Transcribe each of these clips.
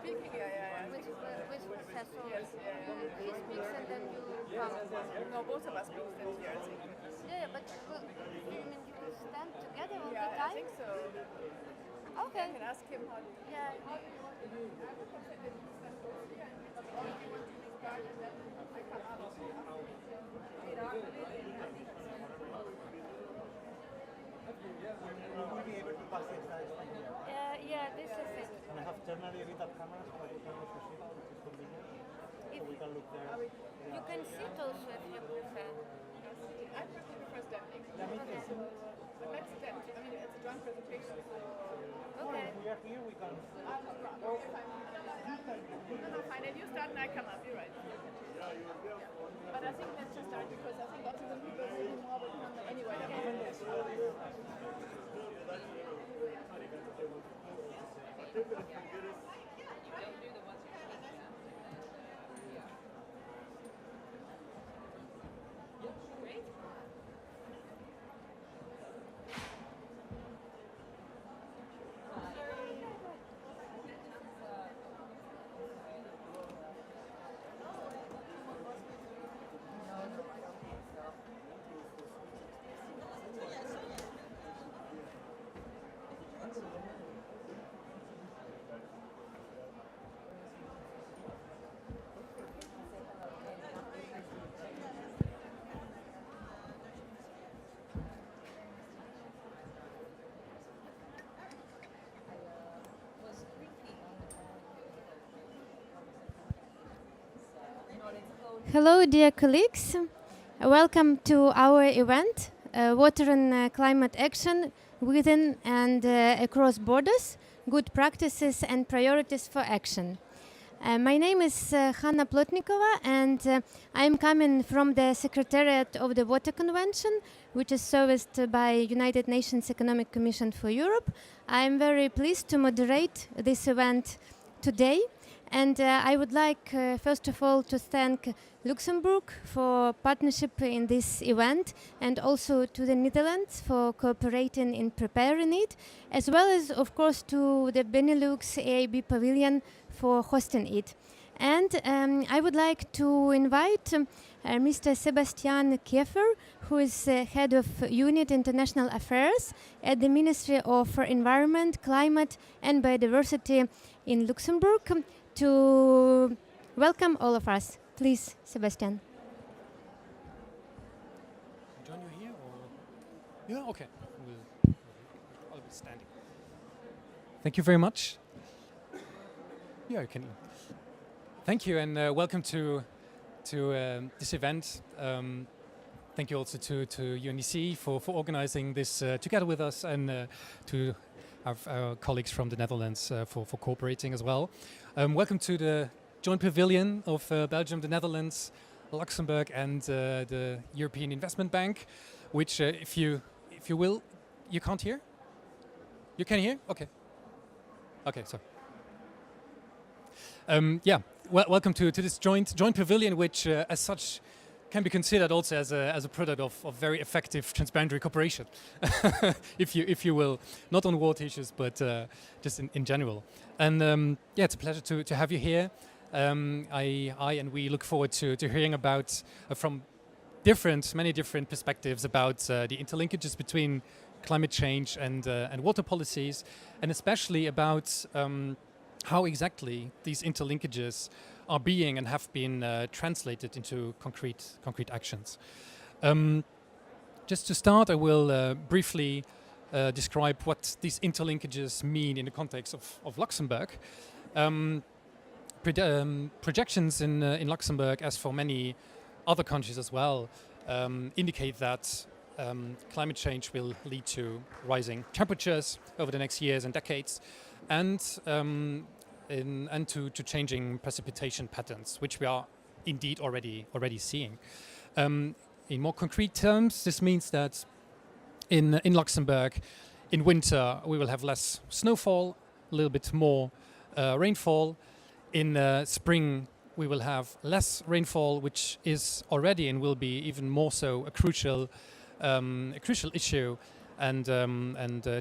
speaking? Yeah. With Professor. Yes, He speaks and then you come. No, both of us speak stand here, I think. Yeah, but you mean you will stand together all the Yeah, I time? think so. Okay. I can ask him how. Yeah. You will be able to pass the slides from here. Yeah, this is it. And I have generally lit up cameras, but you can also see which is convenient. So we can look there. You can sit also if you prefer. I prefer standing. Yeah, me too. But let's stand. I mean, it's a joint presentation, so. Okay. If we are here, we can. No, fine. If you start and I come up, you're right. But I think let's just start because I think lots of the people really more will come anyway. Hello, dear colleagues. Welcome to our event, Water and Climate Action Within and Across Borders, Good Practices and Priorities for Action. My name is Hanna Plotnikova, and I am coming from the Secretariat of the Water Convention, which is serviced by United Nations Economic Commission for Europe. I am very pleased to moderate this event today. And I would like, first of all, to thank Luxembourg for partnership in this event, and also to the Netherlands for cooperating in preparing it, as well as, of course, to the Benelux AIB Pavilion for hosting it. And I would like to invite Mr. Sebastian Kiefer, who is head of Unit International Affairs at the Ministry of Environment, Climate and Biodiversity in Luxembourg, to welcome all of us. Please, Sebastian. Join you here or? Yeah, okay. I'll be standing. Thank you very much. Yeah, you can. Thank you and welcome to this event. Thank you also to UNEC for organizing this together with us, and to our colleagues from the Netherlands for cooperating as well. Welcome to the joint pavilion of Belgium, the Netherlands, Luxembourg, and the European Investment Bank, which, if you will, you can't hear? You can hear? Okay. Okay, sorry. Welcome to this joint pavilion, which, as such, can be considered also as a product of very effective transboundary cooperation, if you will, not on water issues, but just in general. And it's a pleasure to have you here. I and we look forward to hearing about from many different perspectives about the interlinkages between climate change and water policies, and especially about how exactly these interlinkages are being and have been translated into concrete actions. Just to start, I will briefly describe what these interlinkages mean in the context of Luxembourg. Projections in Luxembourg, as for many other countries as well, indicate that climate change will lead to rising temperatures over the next years and decades, and to changing precipitation patterns, which we are indeed already seeing. In more concrete terms, this means that in Luxembourg, in winter we will have less snowfall, a little bit more rainfall. In spring we will have less rainfall, which is already and will be even more so a crucial issue and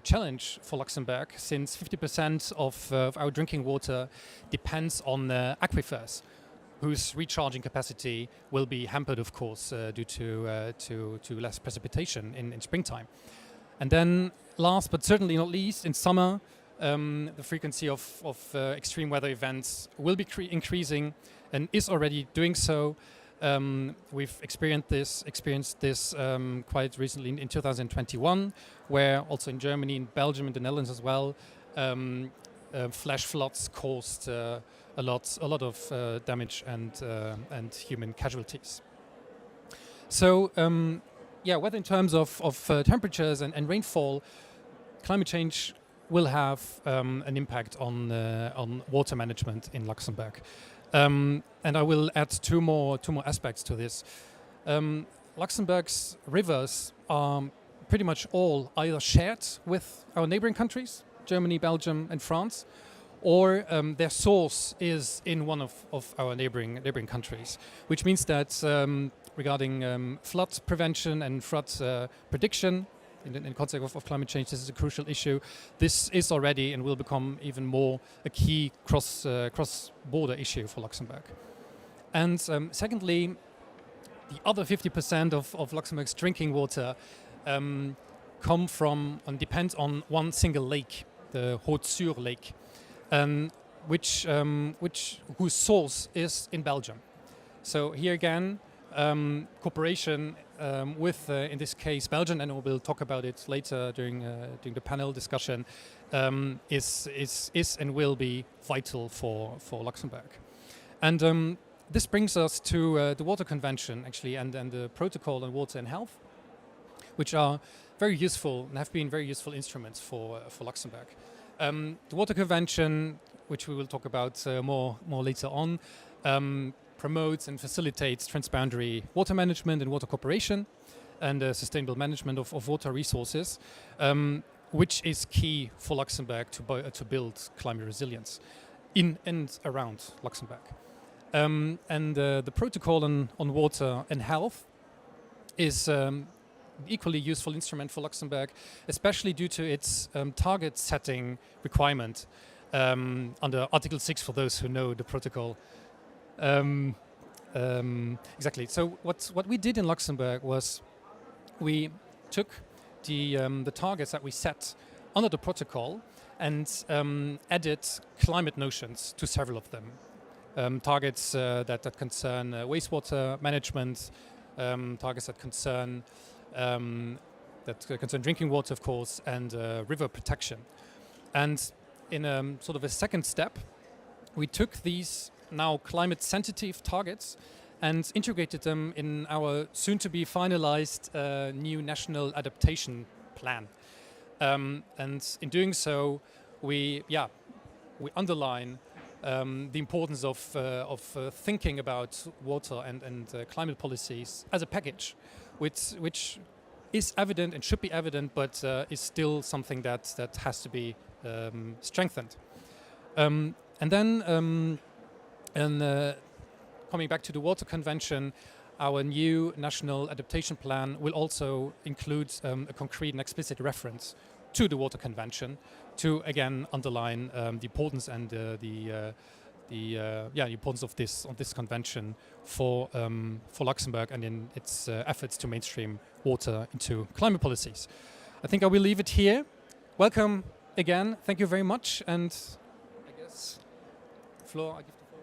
challenge for Luxembourg, since 50% of our drinking water depends on aquifers, whose recharging capacity will be hampered, of course, due to less precipitation in springtime. And then, last but certainly not least, in summer, the frequency of extreme weather events will be increasing and is already doing so. We've experienced this quite recently in 2021, where also in Germany, in Belgium, in the Netherlands as well, flash floods caused a lot of damage and human casualties. So, whether in terms of temperatures and rainfall, climate change will have an impact on water management in Luxembourg. And I will add two more aspects to this. Luxembourg's rivers are pretty much all either shared with our neighboring countries, Germany, Belgium, and France, or their source is in one of our neighboring countries, which means that regarding flood prevention and flood prediction, in context of climate change, this is a crucial issue. This is already and will become even more a key cross-border issue for Luxembourg. And secondly, the other 50% of Luxembourg's drinking water come from and depend on one single lake, the Haute-Sur Lake, whose source is in Belgium. So here again, cooperation with, in this case, Belgium, and we'll talk about it later during the panel discussion, is and will be vital for Luxembourg. And this brings us to the Water Convention, actually, and the Protocol on Water and Health, which are very useful and have been very useful instruments for Luxembourg. The Water Convention, which we will talk about more later on, promotes and facilitates transboundary water management and water cooperation and sustainable management of water resources, which is key for Luxembourg to build climate resilience in and around Luxembourg. And the Protocol on Water and Health is an equally useful instrument for Luxembourg, especially due to its target setting requirement under Article 6, for those who know the protocol. Exactly. So what we did in Luxembourg was we took the targets that we set under the protocol and added climate notions to several of them. Targets that concern wastewater management, targets that concern drinking water, of course, and river protection. And in sort of a second step, we took these now climate-sensitive targets and integrated them in our soon-to-be finalized new national adaptation plan. And in doing so, we underline the importance of thinking about water and climate policies as a package, which is evident and should be evident, but is still something that has to be strengthened. And then coming back to the Water Convention, our new national adaptation plan will also include a concrete and explicit reference to the Water Convention to again underline the importance and the importance of this convention for Luxembourg and in its efforts to mainstream water into climate policies. I think I will leave it here. Welcome again. Thank you very much. And I guess, Flor, I give the floor.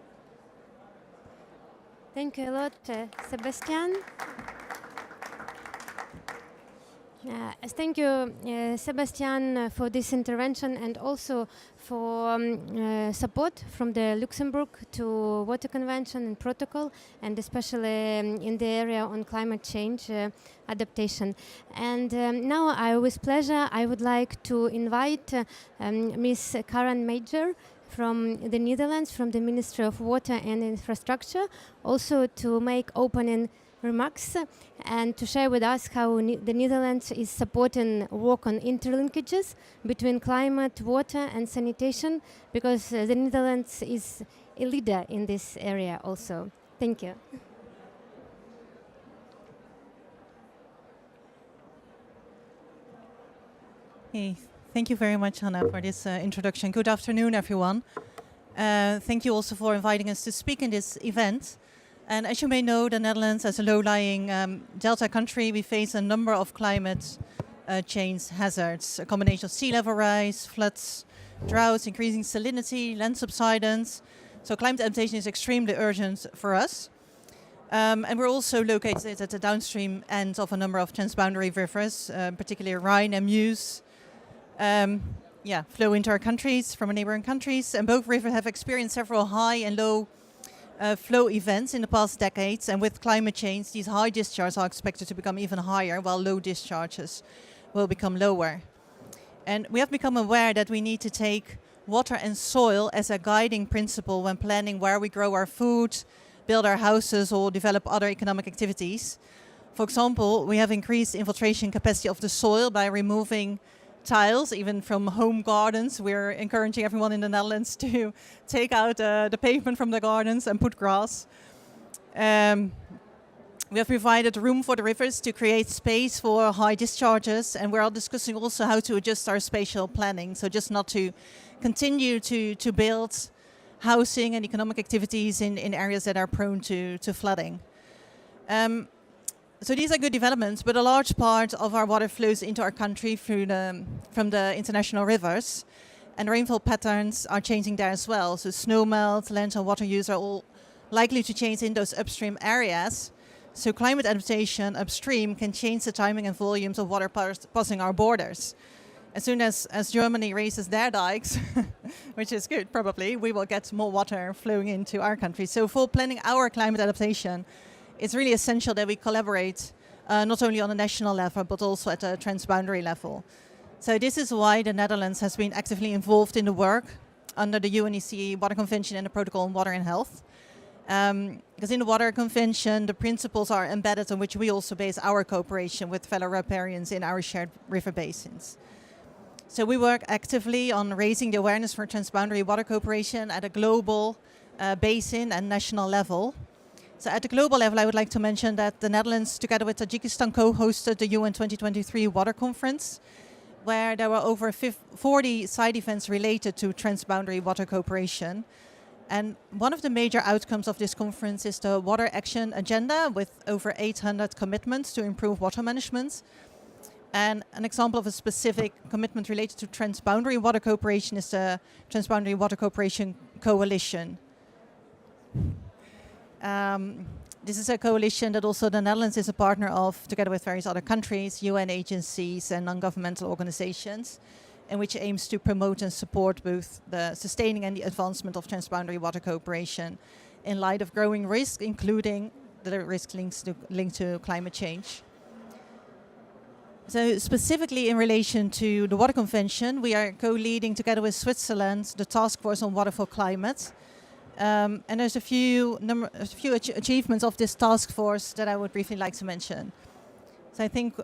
Thank you a lot, Sebastian. Thank you, Sebastian, for this intervention and also for support from the Luxembourg to Water Convention and Protocol, and especially in the area on climate change adaptation. And now, with pleasure, I would like to invite Ms. Karen Major from the Netherlands, from the Ministry of Water and Infrastructure, also to make opening remarks and to share with us how the Netherlands is supporting work on interlinkages between climate, water and sanitation, because the Netherlands is a leader in this area also. Thank you. Hey, thank you very much, Hannah, for this introduction. Good afternoon, everyone. Thank you also for inviting us to speak in this event. And as you may know, the Netherlands, as a low-lying delta country, we face a number of climate change hazards, a combination of sea level rise, floods, droughts, increasing salinity, land subsidence. So climate adaptation is extremely urgent for us. And we're also located at the downstream end of a number of transboundary rivers, particularly Rhine and Meuse, flow into our countries from our neighboring countries. And both rivers have experienced several high and low flow events in the past decades. And with climate change, these high discharges are expected to become even higher, while low discharges will become lower. And we have become aware that we need to take water and soil as a guiding principle when planning where we grow our food, build our houses, or develop other economic activities. For example, we have increased infiltration capacity of the soil by removing tiles, even from home gardens. We're encouraging everyone in the Netherlands to take out the pavement from the gardens and put grass. We have provided room for the rivers to create space for high discharges, and we're discussing also how to adjust our spatial planning, so just not to continue to build housing and economic activities in areas that are prone to flooding. So these are good developments, but a large part of our water flows into our country from the international rivers, and rainfall patterns are changing there as well. So snow melt, land and water use are all likely to change in those upstream areas. So climate adaptation upstream can change the timing and volumes of water passing our borders. As soon as Germany raises their dikes, which is good probably, we will get more water flowing into our country. So for planning our climate adaptation, it's really essential that we collaborate not only on a national level, but also at a transboundary level. So this is why the Netherlands has been actively involved in the work under the UNECE Water Convention and the Protocol on Water and Health. Because in the Water Convention, the principles are embedded on which we also base our cooperation with fellow riparians in our shared river basins. So we work actively on raising the awareness for transboundary water cooperation at a global, basin and national level. So at the global level, I would like to mention that the Netherlands, together with Tajikistan, co-hosted the UN 2023 Water Conference, where there were over 40 side events related to transboundary water cooperation. And one of the major outcomes of this conference is the Water Action Agenda, with over 800 commitments to improve water management. And an example of a specific commitment related to transboundary water cooperation is the Transboundary Water Cooperation Coalition. This is a coalition that also the Netherlands is a partner of, together with various other countries, UN agencies and non-governmental organizations, and which aims to promote and support both the sustaining and the advancement of transboundary water cooperation in light of growing risk, including the risk linked to climate change. So specifically in relation to the Water Convention, we are co-leading together with Switzerland the Task Force on Water for Climate. And there's a few achievements of this task force that I would briefly like to mention. So I think,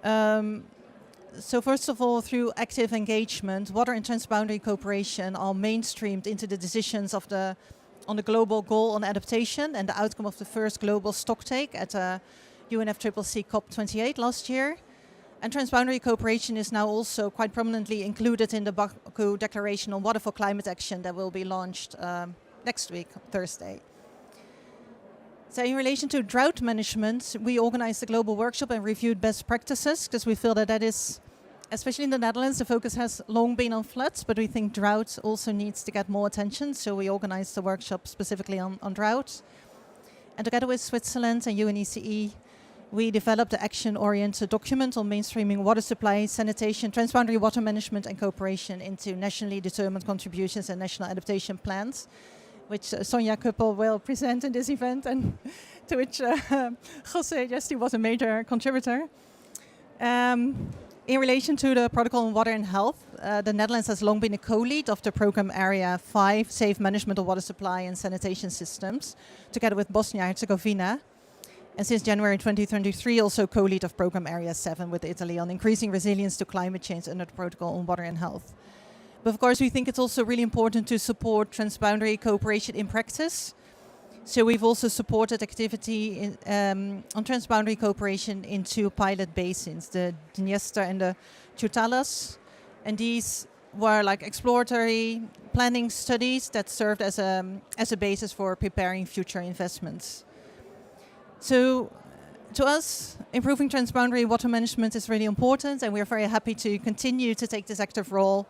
so first of all, through active engagement, water and transboundary cooperation are mainstreamed into the decisions of on the global goal on adaptation and the outcome of the first global stocktake at UNFCCC COP28 last year. And transboundary cooperation is now also quite prominently included in the Baku Declaration on Water for Climate Action that will be launched next week, Thursday. So in relation to drought management, we organized a global workshop and reviewed best practices, because we feel that is, especially in the Netherlands, the focus has long been on floods, but we think drought also needs to get more attention. So we organized a workshop specifically on drought. And together with Switzerland and UNECE, we developed an action-oriented document on mainstreaming water supply, sanitation, transboundary water management and cooperation into nationally determined contributions and national adaptation plans, which Sonja Kuppel will present in this event, and to which José Gesti was a major contributor. In relation to the Protocol on Water and Health, the Netherlands has long been a co-lead of the Program Area 5, Safe Management of Water Supply and Sanitation Systems, together with Bosnia-Herzegovina. And since January 2023, also co-lead of Program Area 7 with Italy on increasing resilience to climate change under the Protocol on Water and Health. But of course, we think it's also really important to support transboundary cooperation in practice. So we've also supported activity on transboundary cooperation in 2 pilot basins, the Dniester and the Chutalas. And these were like exploratory planning studies that served as a basis for preparing future investments. So to us, improving transboundary water management is really important, and we're very happy to continue to take this active role,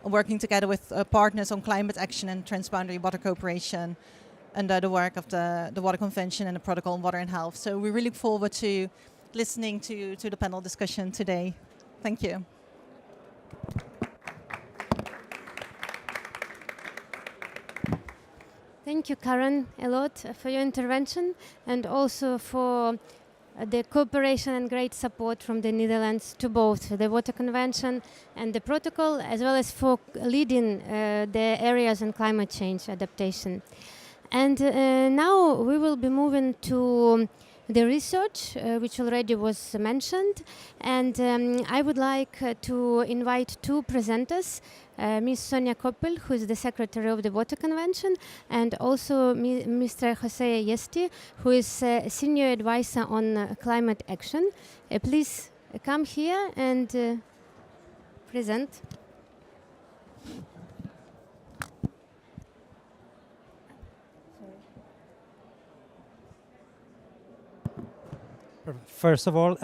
working together with partners on climate action and transboundary water cooperation under the work of the Water Convention and the Protocol on Water and Health. So we really look forward to listening to the panel discussion today. Thank you. Thank you, Karen, a lot for your intervention and also for the cooperation and great support from the Netherlands to both the Water Convention and the Protocol, as well as for leading the areas in climate change adaptation. And now we will be moving to the research, which already was mentioned. And I would like to invite 2 presenters, Ms. Sonia Koppel, who is the Secretary of the Water Convention, and also Mr. Jose Yesti, who is Senior Advisor on Climate Action. Please come here and present. First of all,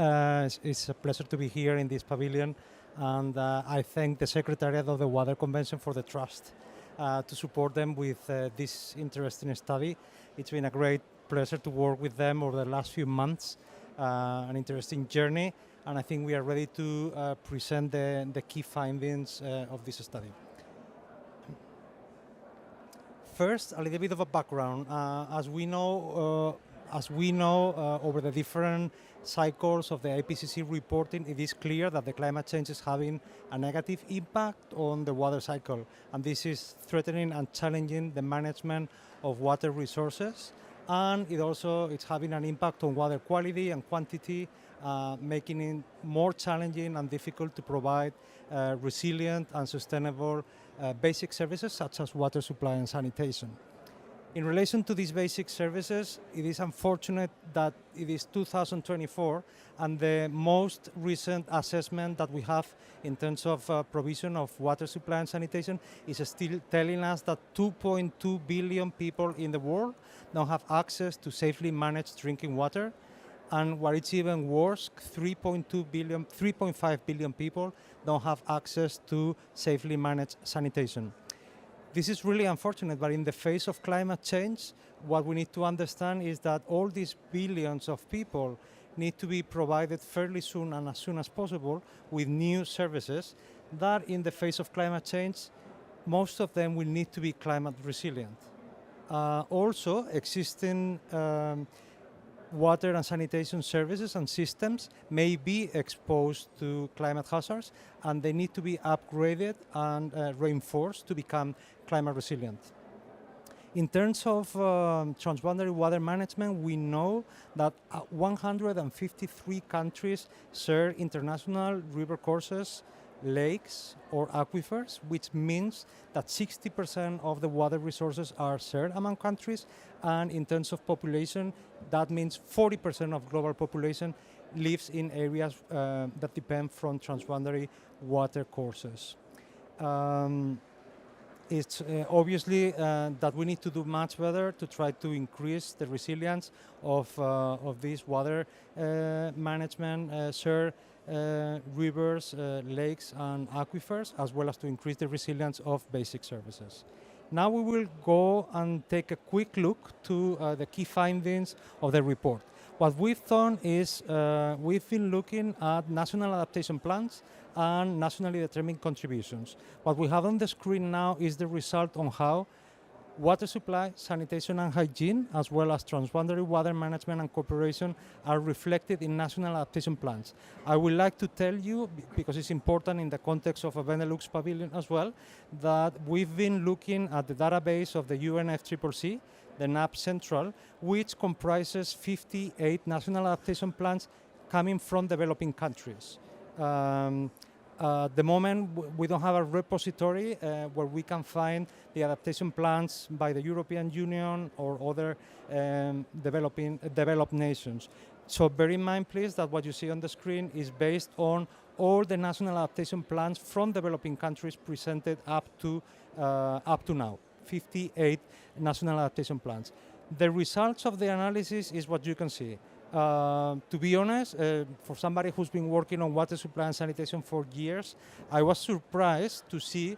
it's a pleasure to be here in this pavilion, and I thank the Secretariat of the Water Convention for the trust to support them with this interesting study. It's been a great pleasure to work with them over the last few months, an interesting journey, and I think we are ready to present the key findings of this study. First, a little bit of a background. As we know, over the different cycles of the IPCC reporting, it is clear that the climate change is having a negative impact on the water cycle, and this is threatening and challenging the management of water resources, and it's having an impact on water quality and quantity, making it more challenging and difficult to provide resilient and sustainable basic services such as water supply and sanitation. In relation to these basic services, it is unfortunate that it is 2024 and the most recent assessment that we have in terms of provision of water supply and sanitation is still telling us that 2.2 billion people in the world don't have access to safely managed drinking water. And what is even worse, 3.5 billion people don't have access to safely managed sanitation. This is really unfortunate, but in the face of climate change, what we need to understand is that all these billions of people need to be provided fairly soon and as soon as possible with new services that in the face of climate change, most of them will need to be climate resilient. Also, existing water and sanitation services and systems may be exposed to climate hazards, and they need to be upgraded and reinforced to become climate resilient. In terms of transboundary water management, we know that 153 countries share international river courses, lakes or aquifers, which means that 60% of the water resources are shared among countries, and in terms of population, that means 40% of global population lives in areas that depend from transboundary water courses. It's obviously that we need to do much better to try to increase the resilience of these water management shared rivers, lakes and aquifers, as well as to increase the resilience of basic services. Now we will go and take a quick look to the key findings of the report. What we've done is we've been looking at national adaptation plans and nationally determined contributions. What we have on the screen now is the result on how water supply, sanitation and hygiene, as well as transboundary water management and cooperation are reflected in national adaptation plans. I would like to tell you, because it's important in the context of a Benelux pavilion as well, that we've been looking at the database of the UNFCCC, the NAP Central, which comprises 58 national adaptation plans coming from developing countries. At the moment, we don't have a repository where we can find the adaptation plans by the European Union or other developed nations. So bear in mind, please, that what you see on the screen is based on all the national adaptation plans from developing countries presented up to now, 58 national adaptation plans. The results of the analysis is what you can see. To be honest, for somebody who's been working on water supply and sanitation for years, I was surprised to see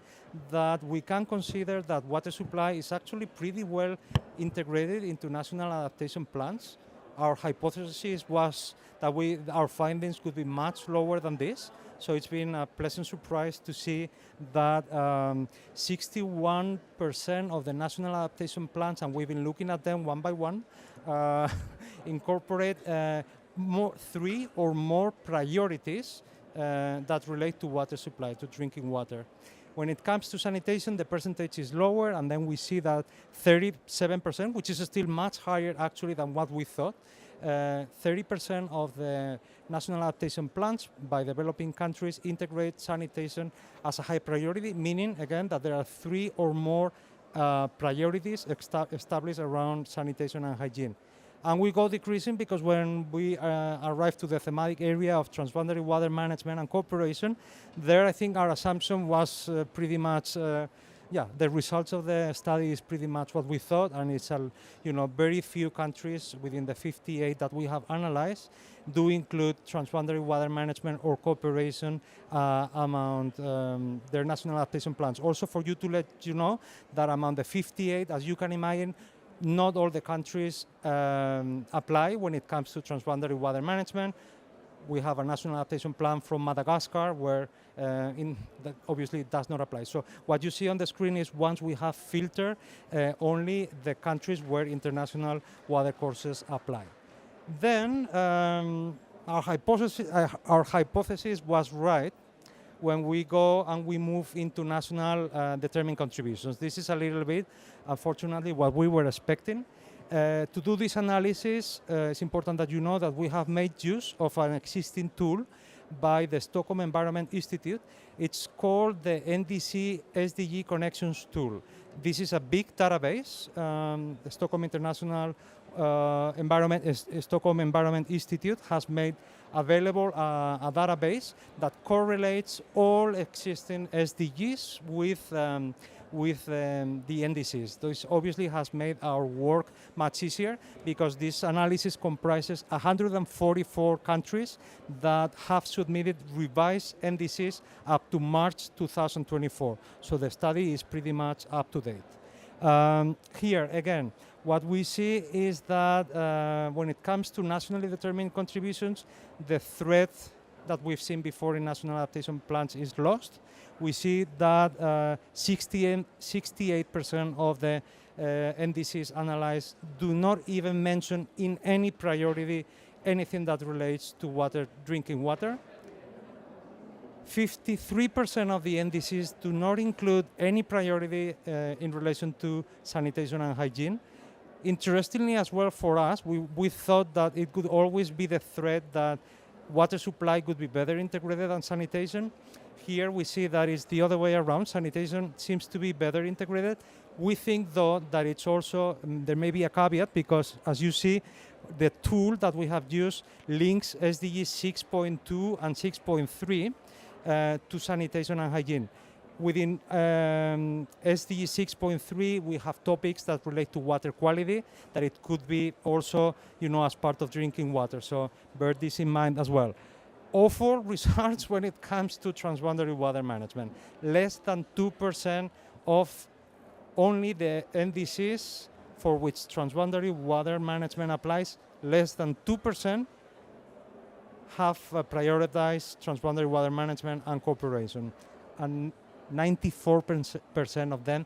that we can consider that water supply is actually pretty well integrated into national adaptation plans. Our hypothesis was that our findings could be much lower than this. So it's been a pleasant surprise to see that 61% of the national adaptation plans, and we've been looking at them one by one, incorporate 3 or more priorities that relate to water supply, to drinking water. When it comes to sanitation, the percentage is lower, and then we see that 37%, which is still much higher actually than what we thought. 30% of the national adaptation plans by developing countries integrate sanitation as a high priority, meaning, again, that there are 3 or more priorities established around sanitation and hygiene. And we go decreasing because when we arrive to the thematic area of transboundary water management and cooperation, there I think our assumption was pretty much, the results of the study is pretty much what we thought, and it's very few countries within the 58 that we have analyzed do include transboundary water management or cooperation among their national adaptation plans. Also, for you to let you know that among the 58, as you can imagine, not all the countries apply when it comes to transboundary water management. We have a national adaptation plan from Madagascar where that obviously does not apply. So what you see on the screen is once we have filtered only the countries where international water courses apply. Then our hypothesis was right when we go and we move into national determined contributions. This is a little bit, unfortunately, what we were expecting. To do this analysis, it's important that you know that we have made use of an existing tool by the Stockholm Environment Institute. It's called the NDC SDG Connections Tool. This is a big database. The Stockholm Environment Institute has made available a database that correlates all existing SDGs with the NDCs. This obviously has made our work much easier because this analysis comprises 144 countries that have submitted revised NDCs up to March 2024. So the study is pretty much up to date. Here, again, what we see is that when it comes to nationally determined contributions, the threat that we've seen before in national adaptation plans is lost. We see that 68% of the NDCs analyzed do not even mention in any priority anything that relates to water, drinking water. 53% of the NDCs do not include any priority in relation to sanitation and hygiene. Interestingly as well for us, we thought that it could always be the threat that water supply could be better integrated than sanitation. Here we see that it's the other way around. Sanitation seems to be better integrated. We think though that it's also, there may be a caveat because as you see, the tool that we have used links SDG 6.2 and 6.3 to sanitation and hygiene. Within SDG 6.3, we have topics that relate to water quality, that it could be also, as part of drinking water. So bear this in mind as well. Awful results when it comes to transboundary water management. Less than 2% of only the NDCs for which transboundary water management applies, less than 2% have prioritized transboundary water management and cooperation. And 94% of them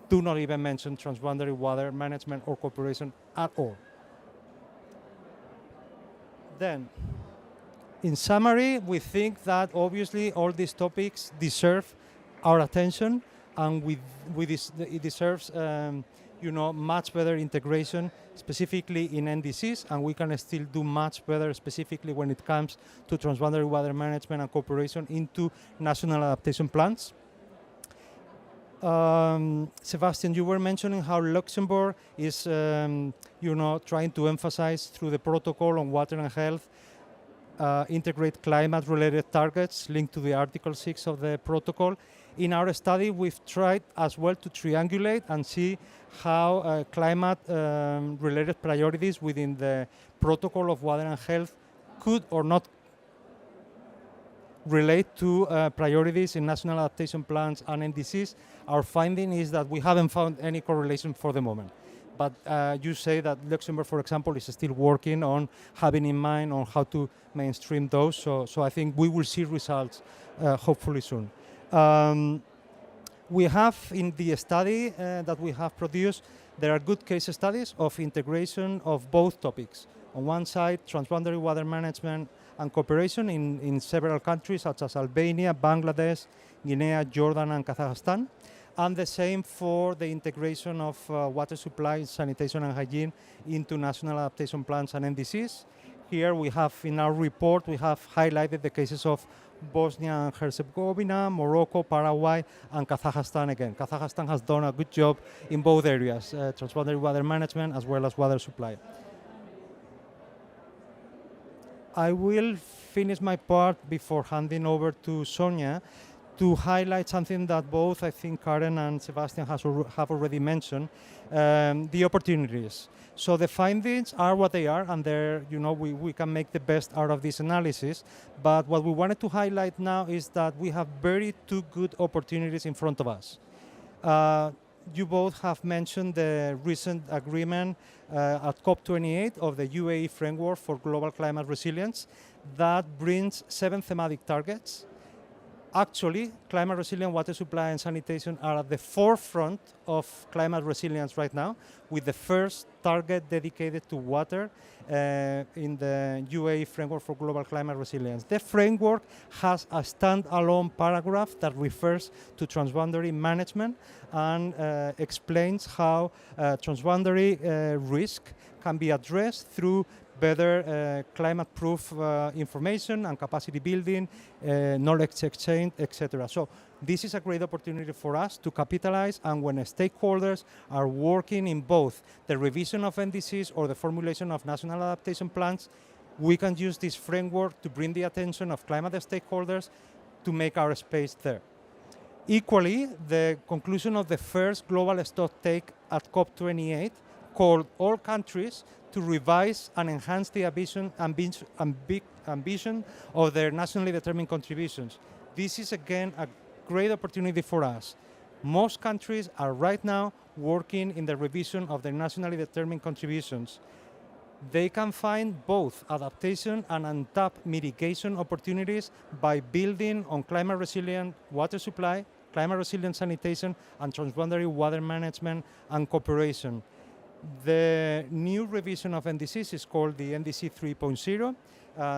do not even mention transboundary water management or cooperation at all. Then, in summary, we think that obviously all these topics deserve our attention, and it deserves much better integration, specifically in NDCs, and we can still do much better, specifically when it comes to transboundary water management and cooperation into national adaptation plans. Sebastian, you were mentioning how Luxembourg is, trying to emphasize through the protocol on water and health, integrate climate-related targets linked to the Article 6 of the protocol. In our study, we've tried as well to triangulate and see how climate-related priorities within the protocol of water and health could or not relate to priorities in national adaptation plans and NDCs. Our finding is that we haven't found any correlation for the moment. But you say that Luxembourg, for example, is still working on having in mind on how to mainstream those. So I think we will see results hopefully soon. We have in the study that we have produced, there are good case studies of integration of both topics. On one side, transboundary water management and cooperation in several countries such as Albania, Bangladesh, Guinea, Jordan, and Kazakhstan. And the same for the integration of water supply, sanitation, and hygiene into national adaptation plans and NDCs. Here we have, in our report, we have highlighted the cases of Bosnia and Herzegovina, Morocco, Paraguay, and Kazakhstan again. Kazakhstan has done a good job in both areas, transboundary water management as well as water supply. I will finish my part before handing over to Sonia to highlight something that both, I think, Karen and Sebastian have already mentioned, the opportunities. So the findings are what they are, and we can make the best out of this analysis. But what we wanted to highlight now is that we have two good opportunities in front of us. You both have mentioned the recent agreement at COP28 of the UAE Framework for Global Climate Resilience that brings 7 thematic targets. Actually, climate resilient water supply and sanitation are at the forefront of climate resilience right now, with the first target dedicated to water in the UAE Framework for Global Climate Resilience. The framework has a standalone paragraph that refers to transboundary management and explains how transboundary risk can be addressed through better climate-proof information and capacity building, knowledge exchange, etc. So this is a great opportunity for us to capitalize, and when stakeholders are working in both the revision of NDCs or the formulation of national adaptation plans, we can use this framework to bring the attention of climate stakeholders to make our space there. Equally, the conclusion of the first global stocktake at COP28 called all countries to revise and enhance the ambition of their nationally determined contributions. This is again a great opportunity for us. Most countries are right now working in the revision of their nationally determined contributions. They can find both adaptation and untapped mitigation opportunities by building on climate resilient water supply, climate resilient sanitation, and transboundary water management and cooperation. The new revision of NDCs is called the NDC 3.0.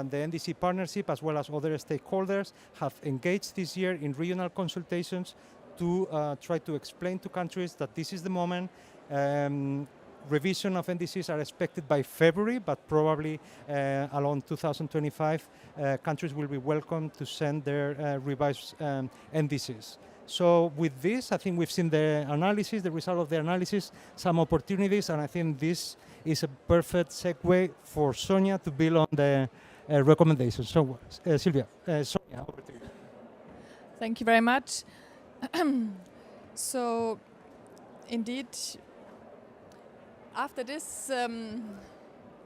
The NDC partnership, as well as other stakeholders, have engaged this year in regional consultations to try to explain to countries that this is the moment. Revision of NDCs are expected by February, but probably along 2025, countries will be welcome to send their revised NDCs. So with this, I think we've seen the analysis, the result of the analysis, some opportunities, and I think this is a perfect segue for Sonia to build on the recommendations. So Silvia, Sonia, over to you. Thank you very much. So indeed, after this,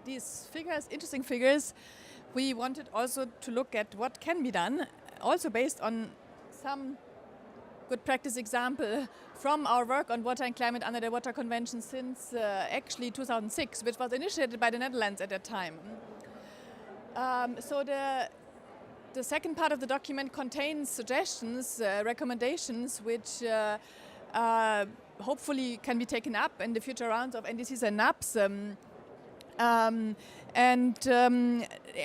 these figures, interesting figures, we wanted also to look at what can be done, also based on some good practice example from our work on water and climate under the Water Convention since actually 2006, which was initiated by the Netherlands at that time. So the second part of the document contains suggestions, recommendations, which hopefully can be taken up in the future rounds of NDCs and NAPs.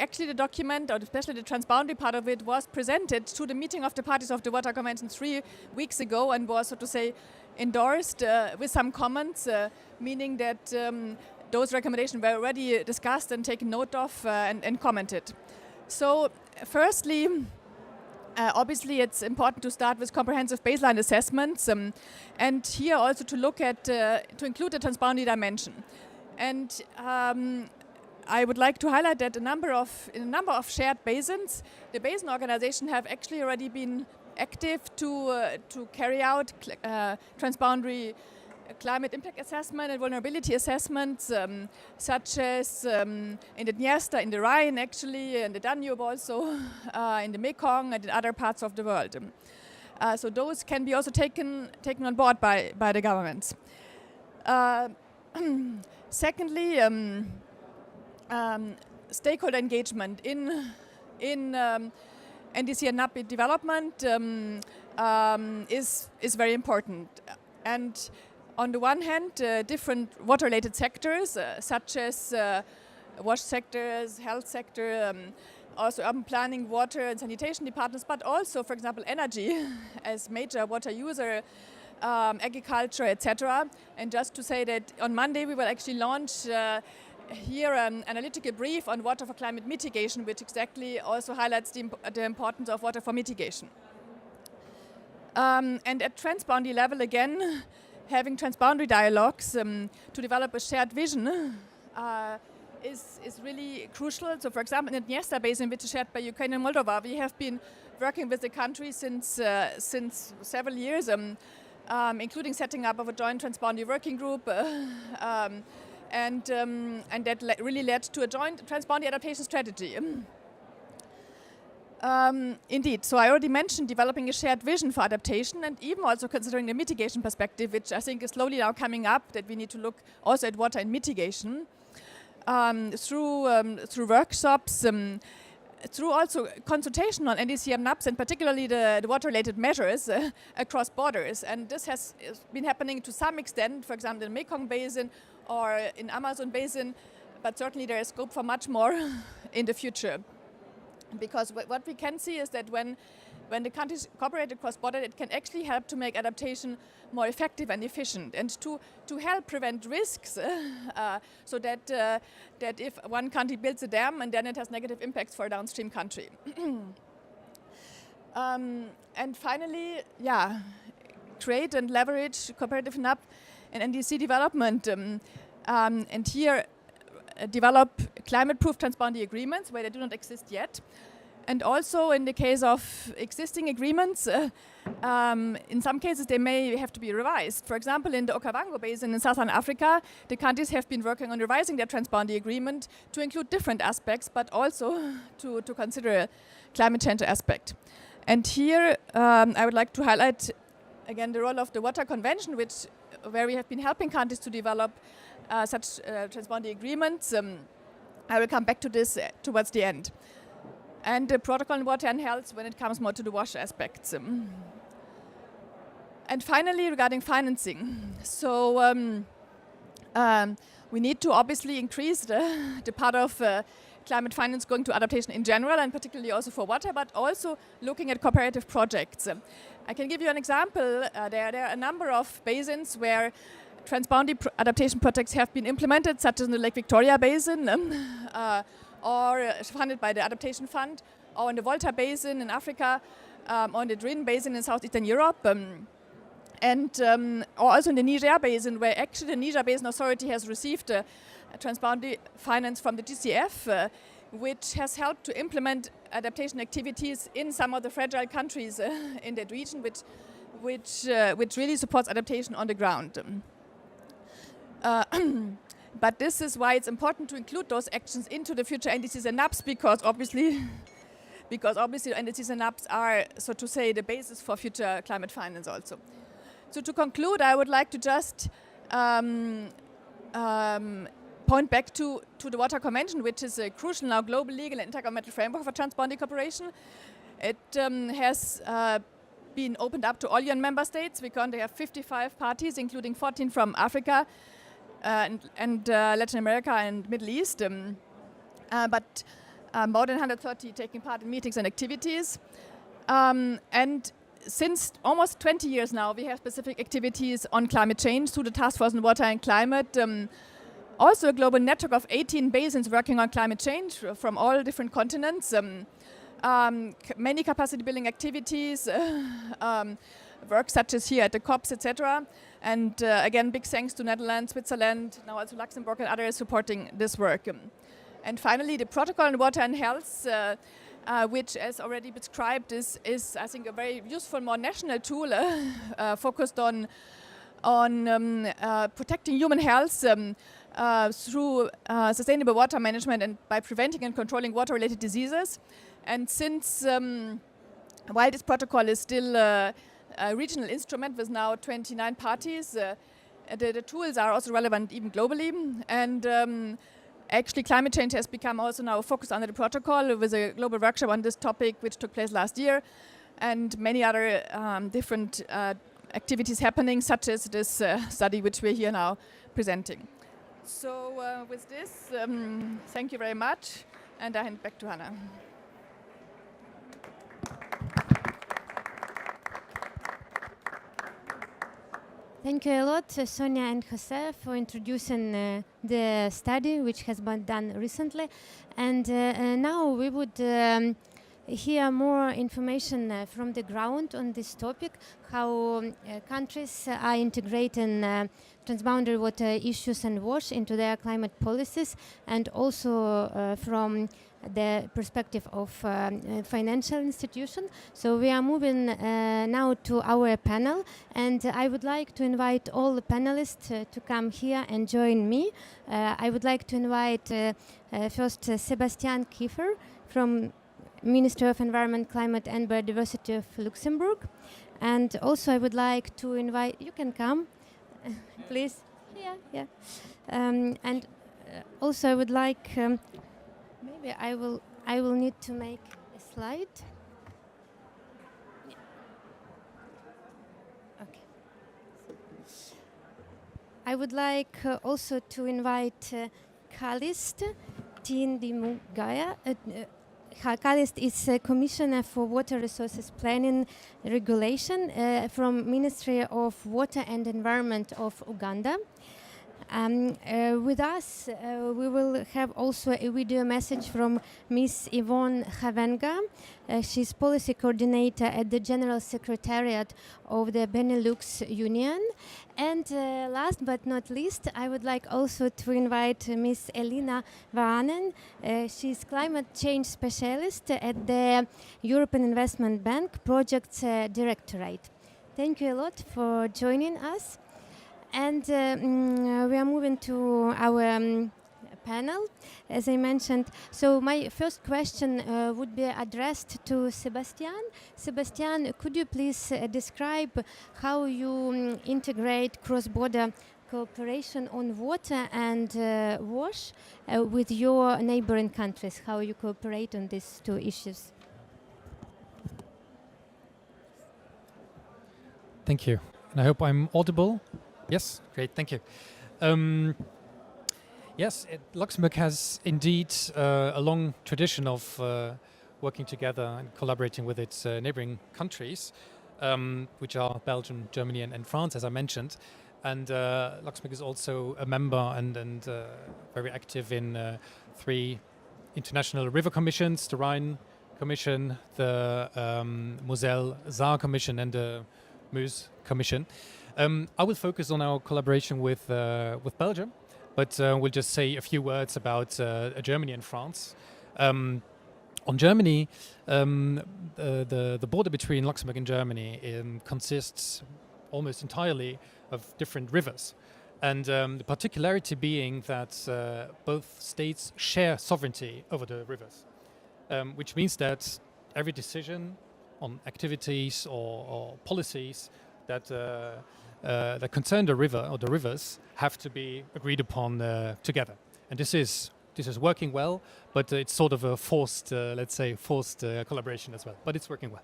Actually the document, or especially the transboundary part of it, was presented to the meeting of the parties of the Water Convention 3 weeks ago and was, so to say, endorsed with some comments, meaning that those recommendations were already discussed and taken note of and commented. So firstly, obviously it's important to start with comprehensive baseline assessments and here also to look at, to include the transboundary dimension. And I would like to highlight that in a number of shared basins, the basin organization have actually already been active to carry out transboundary climate impact assessment and vulnerability assessments, such as in the Dniester, in the Rhine actually, in the Danube also, in the Mekong and in other parts of the world. So those can be also taken on board by the governments. Secondly, stakeholder engagement in NDC and NAP development is very important. And on the one hand, different water-related sectors, such as wash sectors, health sector, also urban planning, water and sanitation departments, but also, for example, energy as major water user, agriculture, etc. And just to say that on Monday we will actually launch here an analytical brief on water for climate mitigation, which exactly also highlights the importance of water for mitigation. And at transboundary level again, having transboundary dialogues to develop a shared vision is really crucial. So for example, in the Dniester basin, which is shared by Ukraine and Moldova, we have been working with the country since several years, including setting up of a joint transboundary working group, and that really led to a joint transboundary adaptation strategy. Indeed, so I already mentioned developing a shared vision for adaptation and even also considering the mitigation perspective, which I think is slowly now coming up, that we need to look also at water and mitigation through workshops, through also consultation on NDC and NAPs and particularly the water-related measures across borders. And this has been happening to some extent, for example, in the Mekong Basin or in Amazon Basin, but certainly there is scope for much more in the future. Because what we can see is that when the countries cooperate across border, it can actually help to make adaptation more effective and efficient, and to help prevent risks, so that if one country builds a dam and then it has negative impacts for a downstream country. And finally, yeah, create and leverage cooperative NAP and NDC development, and here develop climate-proof transboundary agreements where they do not exist yet. And also in the case of existing agreements, in some cases they may have to be revised. For example, in the Okavango Basin in Southern Africa, the countries have been working on revising their transboundary agreement to include different aspects, but also to consider a climate change aspect. And here I would like to highlight again the role of the Water Convention, where we have been helping countries to develop such transboundary agreements. I will come back to this towards the end. And the protocol on water and health when it comes more to the wash aspects. And finally, regarding financing. So we need to obviously increase the part of climate finance going to adaptation in general, and particularly also for water, but also looking at cooperative projects. I can give you an example. There are a number of basins where transboundary adaptation projects have been implemented, such as in the Lake Victoria Basin, or funded by the Adaptation Fund, or in the Volta Basin in Africa, or in the Drin Basin in Southeastern Europe, or also in the Niger Basin, where actually the Niger Basin Authority has received transboundary finance from the GCF, which has helped to implement adaptation activities in some of the fragile countries in that region, which really supports adaptation on the ground. But this is why it's important to include those actions into the future NDCs and NAPs, because obviously NDCs and NAPs are, so to say, the basis for future climate finance also. So to conclude, I would like to just point back to the Water Convention, which is a crucial now global legal and intergovernmental framework for transboundary cooperation. It has been opened up to all UN member states. We currently have 55 parties, including 14 from Africa. and Latin America and Middle East. But more than 130 taking part in meetings and activities. And since almost 20 years now, we have specific activities on climate change through the Task Force on Water and Climate. Also a global network of 18 basins working on climate change from all different continents. Many capacity building activities, work such as here at the COPs, etc. And again, big thanks to Netherlands, Switzerland, now also Luxembourg and others supporting this work. And finally, the protocol on water and health, which, as already described, is I think a very useful, more national tool focused on protecting human health through sustainable water management and by preventing and controlling water-related diseases. And since, while this protocol is still a regional instrument with now 29 parties, the tools are also relevant even globally. And actually, climate change has become also now a focus under the protocol with a global workshop on this topic, which took place last year, and many other different activities happening, such as this study which we're here now presenting. So with this, thank you very much, and I hand back to Hannah. Thank you a lot, Sonia and Jose, for introducing the study which has been done recently. And now we would hear more information from the ground on this topic, how countries are integrating transboundary water issues and WASH into their climate policies, and also from the perspective of financial institution. So we are moving now to our panel, and I would like to invite all the panelists to come here and join me. I would like to invite first Sebastian Kiefer from Ministry of Environment, Climate and Biodiversity of Luxembourg. And also I would like to invite, you can come, please. Yeah. And also I would like, maybe I will need to make a slide. Yeah. Okay. I would like also to invite Calist Tindimugaya. Calist is Commissioner for Water Resources Planning Regulation from Ministry of Water and Environment of Uganda. With us, we will have also a video message from Ms. Yvonne Havenga. She's Policy Coordinator at the General Secretariat of the Benelux Union. And last but not least, I would like also to invite Ms. Elina Varanen. She's Climate Change Specialist at the European Investment Bank Projects Directorate. Thank you a lot for joining us. And we are moving to our panel, as I mentioned. So my first question would be addressed to Sebastian. Sebastian, could you please describe how you integrate cross-border cooperation on water and WASH with your neighboring countries, how you cooperate on these two issues? Thank you. And I hope I'm audible. Yes, great, thank you. Yes, Luxembourg has indeed a long tradition of working together and collaborating with its neighboring countries, which are Belgium, Germany and France, as I mentioned. And Luxembourg is also a member and very active in 3 international river commissions, the Rhine Commission, the Moselle-Saar Commission and the Meuse Commission. I will focus on our collaboration with Belgium, but we'll just say a few words about Germany and France. On Germany, the border between Luxembourg and Germany consists almost entirely of different rivers. And the particularity being that both states share sovereignty over the rivers, which means that every decision on activities or policies that concern the river or the rivers have to be agreed upon together. And this is working well, but it's sort of a forced, let's say, collaboration as well. But it's working well.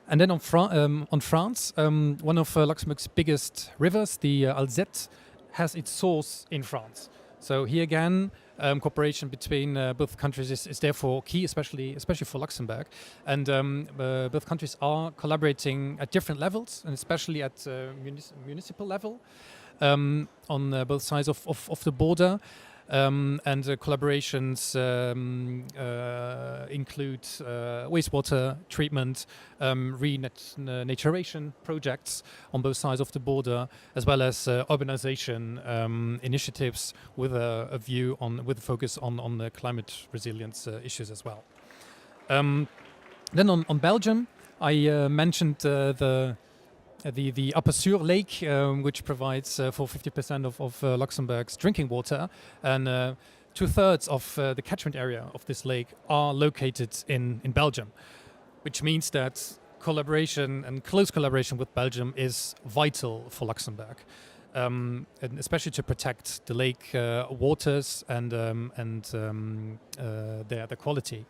And then on France, one of Luxembourg's biggest rivers, the Alzette, has its source in France. So here again, cooperation between both countries is therefore key, especially for Luxembourg. And both countries are collaborating at different levels, and especially at municipal level on both sides of the border. And collaborations include wastewater treatment, renaturation projects on both sides of the border, as well as urbanization initiatives with a view on, with a focus on the climate resilience issues as well. Then on Belgium, I mentioned the Upper Sur Lake, which provides for 50% of Luxembourg's drinking water, and 2/3 of the catchment area of this lake are located in Belgium, which means that collaboration and close collaboration with Belgium is vital for Luxembourg, and especially to protect the lake waters and their quality.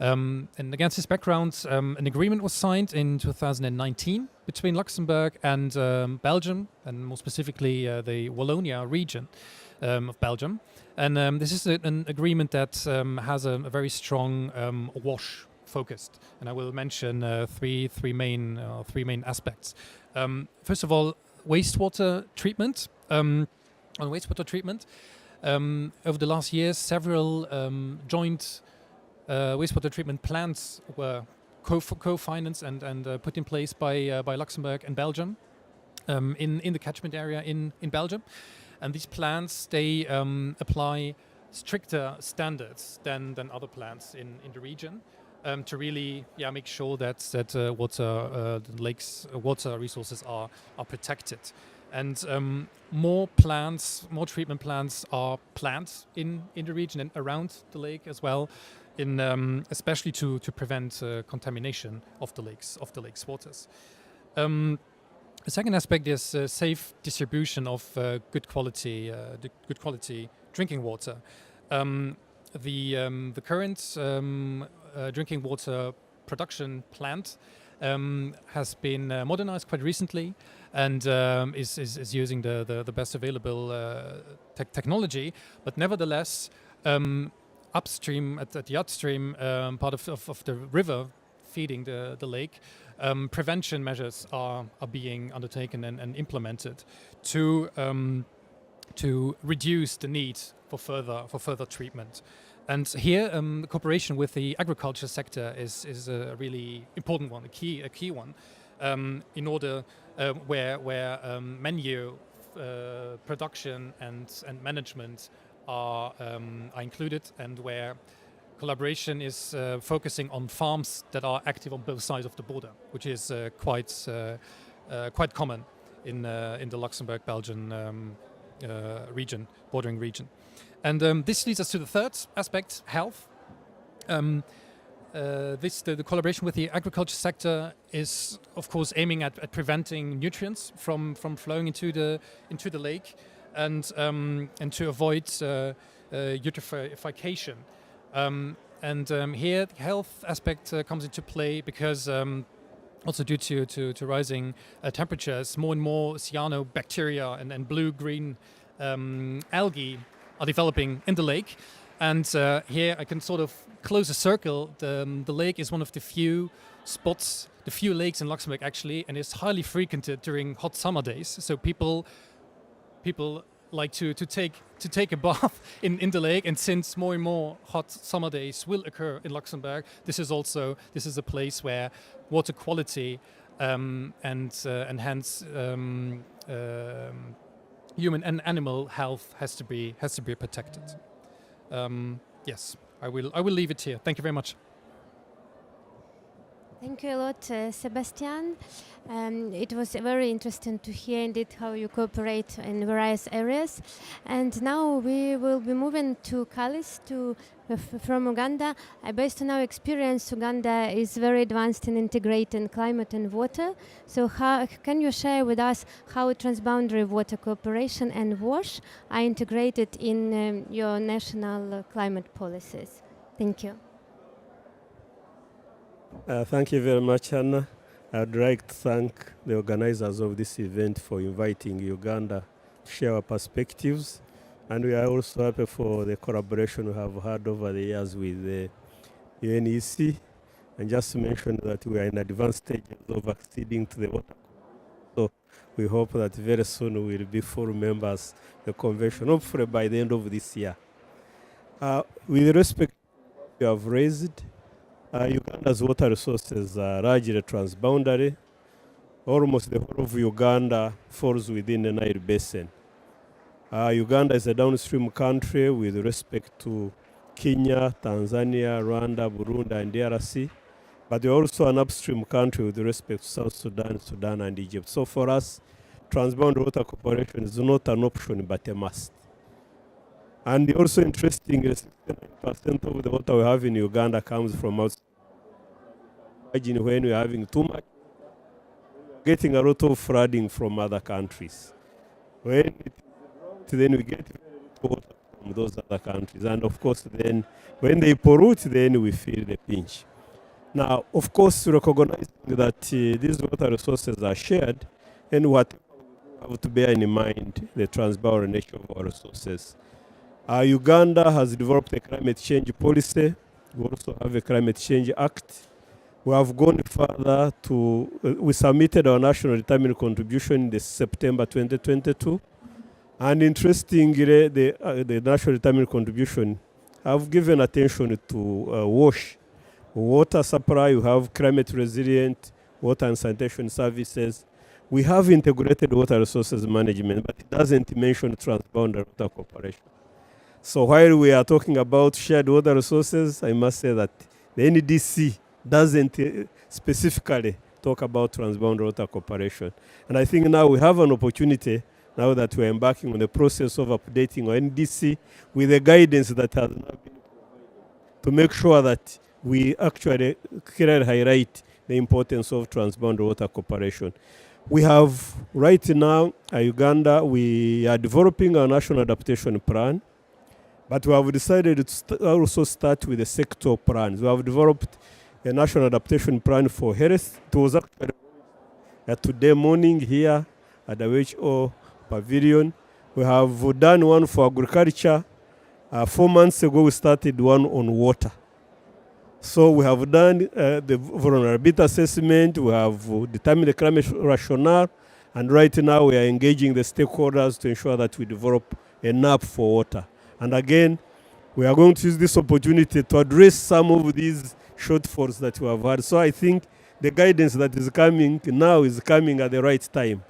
And against this background, an agreement was signed in 2019 between Luxembourg and Belgium, and more specifically the Wallonia region of Belgium. And this is an agreement that has a very strong WASH focused, and I will mention three main aspects. First of all, wastewater treatment. On wastewater treatment, over the last years, several joint wastewater treatment plants were co-financed and put in place by Luxembourg and Belgium in the catchment area in Belgium. And these plants, they apply stricter standards than other plants in the region to really make sure that the lakes' water resources are protected. And more treatment plants are planned in the region and around the lake as well, especially to prevent contamination of the lake's waters. The second aspect is safe distribution of good quality drinking water. The current drinking water production plant has been modernized quite recently and is using the best available technology, but nevertheless, upstream at the upstream part of the river feeding the lake, prevention measures are being undertaken and implemented to reduce the need for further treatment. And here, the cooperation with the agriculture sector is a really important one, a key one, in order where manure production and management are included, and where collaboration is focusing on farms that are active on both sides of the border, which is quite common in the Luxembourg-Belgian bordering region. And this leads us to the third aspect, health. The collaboration with the agriculture sector is, of course, aiming at preventing nutrients from flowing into the lake, and to avoid eutrophication. Here, the health aspect comes into play because also due to rising temperatures, more and more cyanobacteria and blue-green algae are developing in the lake. And here I can sort of close a circle. The lake is one of the few lakes in Luxembourg actually, and it's highly frequented during hot summer days. So people like to take a bath in the lake, and since more and more hot summer days will occur in Luxembourg, this is a place where water quality and hence human and animal health has to be protected. Yes, I will leave it here. Thank you very much. Thank you a lot, Sebastian. It was very interesting to hear indeed how you cooperate in various areas. And now we will be moving to Kalis from Uganda. Based on our experience, Uganda is very advanced in integrating climate and water. So can you share with us how transboundary water cooperation and WASH are integrated in your national climate policies? Thank you. Thank you very much, Anna. I'd like to thank the organizers of this event for inviting Uganda share our perspectives. And we are also happy for the collaboration we have had over the years with the UNEC. And just to mention that we are in advanced stages of acceding to the water. So we hope that very soon we will be full members of the convention, hopefully by the end of this year. With respect to what you have raised, Uganda's water resources are largely transboundary. Almost the whole of Uganda falls within the Nile basin. Uganda is a downstream country with respect to Kenya, Tanzania, Rwanda, Burundi, and DRC. But we're also an upstream country with respect to South Sudan, Sudan, and Egypt. So for us, transboundary water cooperation is not an option, but a must. And also interestingly, 69% of the water we have in Uganda comes from outside. Imagine when we're having too much, getting a lot of flooding from other countries. When then we get water from those other countries. And of course, then when they pollute, then we feel the pinch. Now, of course, recognizing that these water resources are shared, and what we have to bear in mind the transboundary nature of our resources. Uganda has developed a climate change policy. We also have a climate change act. We have gone further we submitted our national determined contribution in September 2022. And interestingly, the national determined contribution have given attention to water supply. We have climate resilient water and sanitation services. We have integrated water resources management, but it doesn't mention transboundary water cooperation. So while we are talking about shared water resources, I must say that the NDC doesn't specifically talk about transboundary water cooperation. And I think now we have an opportunity, now that we're embarking on the process of updating our NDC with the guidance that has now been provided, to make sure that we actually clearly highlight the importance of transboundary water cooperation. We have right now, Uganda, we are developing our national adaptation plan, but we have decided to also start with the sector plans. We have developed a national adaptation plan for health. It was actually today morning here at the WHO pavilion. We have done one for agriculture. 4 months ago, we started one on water. So we have done the vulnerability assessment. We have determined the climate rationale. And right now, we are engaging the stakeholders to ensure that we develop a NAP for water. And again, we are going to use this opportunity to address some of these shortfalls that we have had. So I think the guidance that is coming now is coming at the right time.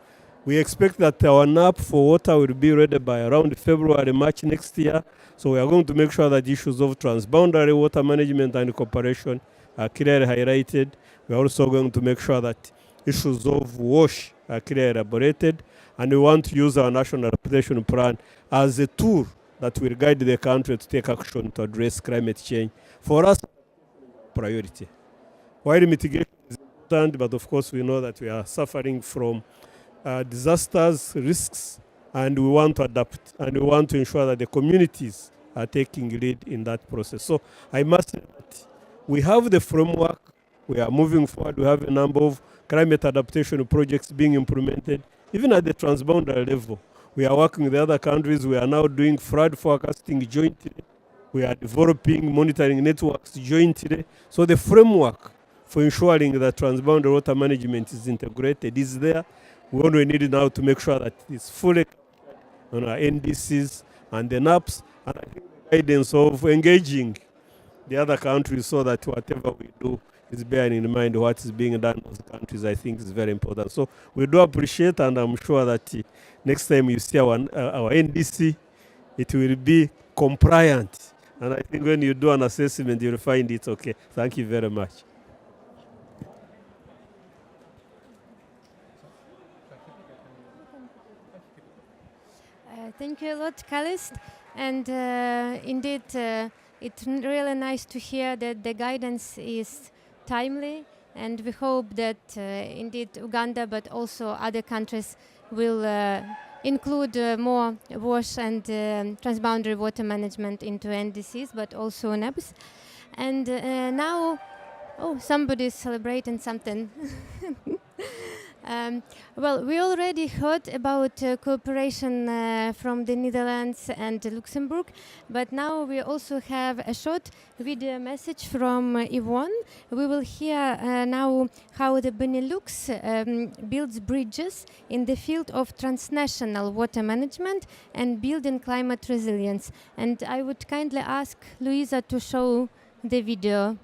We expect that our NAP for water will be ready by around February, March next year. So we are going to make sure that issues of transboundary water management and cooperation are clearly highlighted. We are also going to make sure that issues of WASH are clearly elaborated. And we want to use our national adaptation plan as a tool that will guide the country to take action to address climate change. For us, priority. While mitigation is important, but of course we know that we are suffering from disasters, risks, and we want to adapt, and we want to ensure that the communities are taking lead in that process. So I must say that we have the framework, we are moving forward, we have a number of climate adaptation projects being implemented, even at the transboundary level. We are working with other countries, we are now doing flood forecasting jointly, we are developing monitoring networks jointly. So the framework for ensuring that transboundary water management is integrated is there. We only need now to make sure that it's fully on our NDCs and the NAPs, and I think the guidance of engaging the other countries so that whatever we do is bearing in mind what is being done in those countries, I think is very important. So we do appreciate, and I'm sure that next time you see our NDC, it will be compliant. And I think when you do an assessment, you'll find it okay. Thank you very much. Thank you a lot, Calist. And indeed, it's really nice to hear that the guidance is timely, and we hope that indeed Uganda, but also other countries will include more WASH and transboundary water management into NDCs, but also NABs. And now, oh, somebody's celebrating something. Well, we already heard about cooperation from the Netherlands and Luxembourg, but now we also have a short video message from Yvonne. We will hear now how the Benelux builds bridges in the field of transnational water management and building climate resilience. And I would kindly ask Louisa to show the video.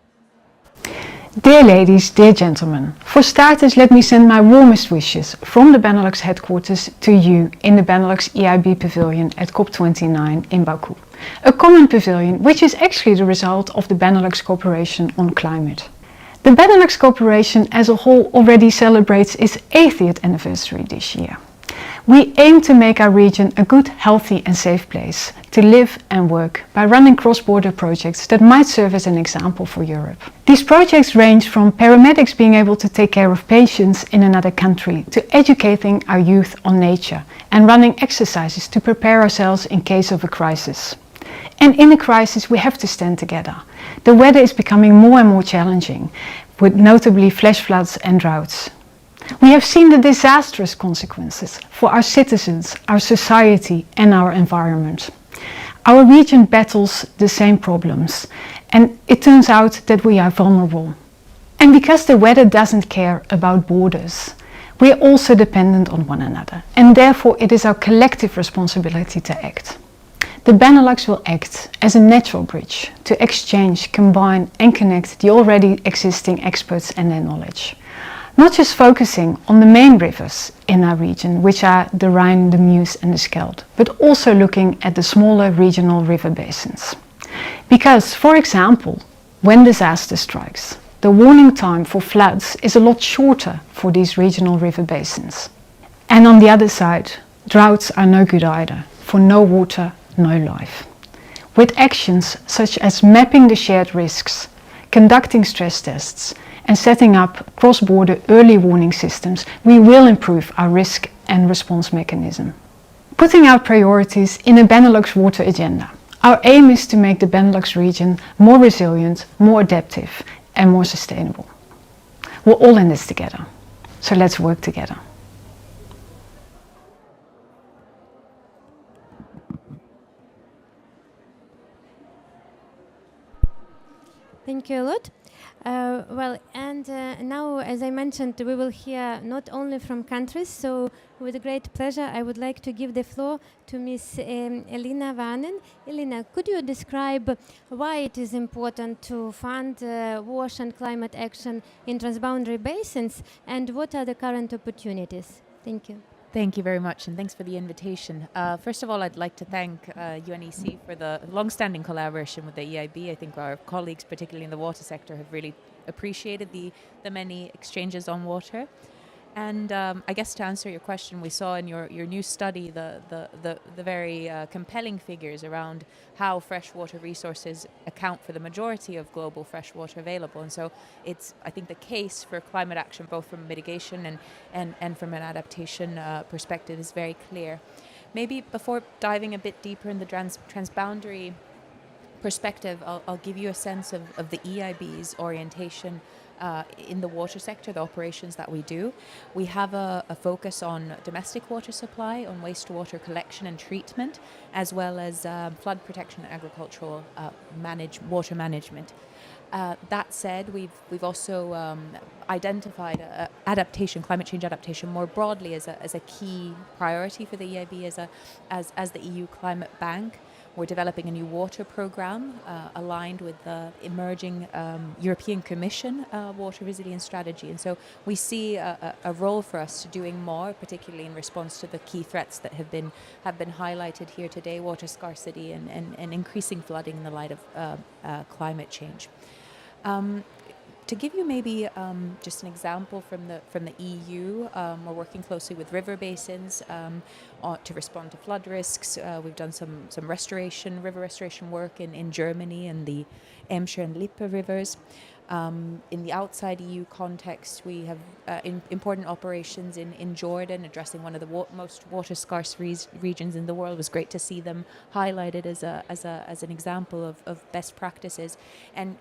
Dear ladies, dear gentlemen, for starters let me send my warmest wishes from the Benelux headquarters to you in the Benelux EIB pavilion at COP29 in Baku. A common pavilion which is actually the result of the Benelux cooperation on climate. The Benelux cooperation as a whole already celebrates its 80th anniversary this year. We aim to make our region a good, healthy and safe place to live and work by running cross-border projects that might serve as an example for Europe. These projects range from paramedics being able to take care of patients in another country to educating our youth on nature and running exercises to prepare ourselves in case of a crisis. And in a crisis we have to stand together. The weather is becoming more and more challenging, with notably flash floods and droughts. We have seen the disastrous consequences for our citizens, our society and our environment. Our region battles the same problems and it turns out that we are vulnerable. And because the weather doesn't care about borders, we are also dependent on one another and therefore it is our collective responsibility to act. The Benelux will act as a natural bridge to exchange, combine and connect the already existing experts and their knowledge. Not just focusing on the main rivers in our region, which are the Rhine, the Meuse and the Scheldt, but also looking at the smaller regional river basins. Because, for example, when disaster strikes, the warning time for floods is a lot shorter for these regional river basins. And on the other side, droughts are no good either. For no water, no life. With actions such as mapping the shared risks, conducting stress tests, and setting up cross-border early warning systems, we will improve our risk and response mechanism. Putting our priorities in a Benelux water agenda. Our aim is to make the Benelux region more resilient, more adaptive and more sustainable. We're all in this together, so let's work together. Thank you a lot. Now, as I mentioned, we will hear not only from countries, so with great pleasure I would like to give the floor to Ms. Elina Vanen. Elina, could you describe why it is important to fund wash and climate action in transboundary basins and what are the current opportunities? Thank you. Thank you very much, and thanks for the invitation. First of all, I'd like to thank UNEC for the long-standing collaboration with the EIB. I think our colleagues, particularly in the water sector, have really appreciated the many exchanges on water. And I guess to answer your question, we saw in your new study the very compelling figures around how freshwater resources account for the majority of global freshwater available. And so it's, I think, the case for climate action, both from mitigation and from an adaptation perspective, is very clear. Maybe before diving a bit deeper in the transboundary perspective, I'll give you a sense of the EIB's orientation in the water sector, the operations that we do. We have a focus on domestic water supply, on wastewater collection and treatment, as well as flood protection and agricultural water management. That said, we've also identified adaptation, climate change adaptation more broadly as a key priority for the EIB as the EU Climate Bank. We're developing a new water program aligned with the emerging European Commission water resilience strategy. And so we see a role for us to doing more, particularly in response to the key threats that have been highlighted here today: water scarcity and increasing flooding in the light of climate change. To give you maybe just an example from the EU, we're working closely with river basins to respond to flood risks. We've done some river restoration work in Germany and Emscher and Lippe rivers. In the outside EU context, we have important operations in Jordan, addressing one of the most water-scarce regions in the world. It was great to see them highlighted as an example of best practices. And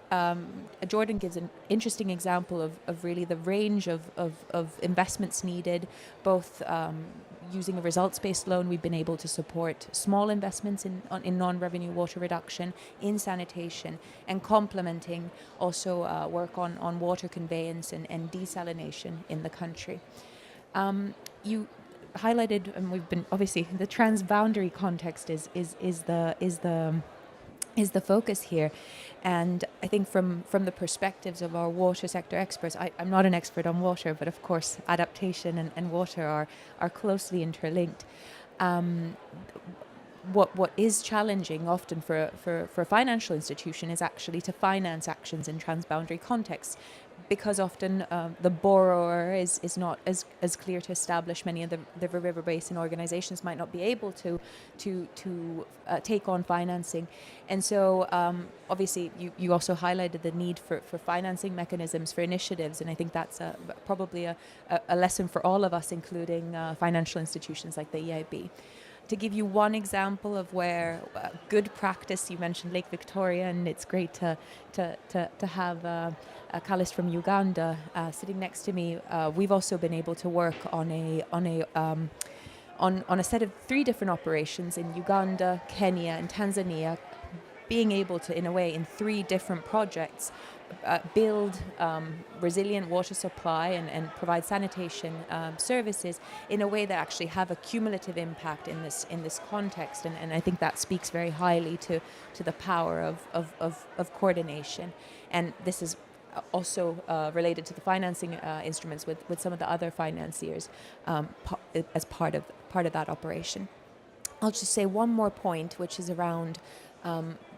Jordan gives an interesting example of really the range of investments needed, both using a results-based loan. We've been able to support small investments in non-revenue water reduction, in sanitation, and complementing also work on water conveyance and desalination in the country. You highlighted, and we've been obviously the transboundary context is the focus here. And I think from the perspectives of our water sector experts, I'm not an expert on water, but of course adaptation and water are closely interlinked. What is challenging often for a financial institution is actually to finance actions in transboundary contexts, because often the borrower is not as clear to establish. Many of the river basin organizations might not be able to take on financing. And so obviously you also highlighted the need for financing mechanisms for initiatives, and I think that's probably a lesson for all of us, including financial institutions like the EIB. To give you one example of where good practice, you mentioned Lake Victoria, and it's great to have a Calist from Uganda sitting next to me. We've also been able to work on a set of 3 different operations in Uganda, Kenya, and Tanzania, being able to, in a way, in 3 different projects, build resilient water supply and provide sanitation services in a way that actually have a cumulative impact in this context, and I think that speaks very highly to the power of coordination. And this is also related to the financing instruments with some of the other financiers as part of that operation. I'll just say one more point, which is around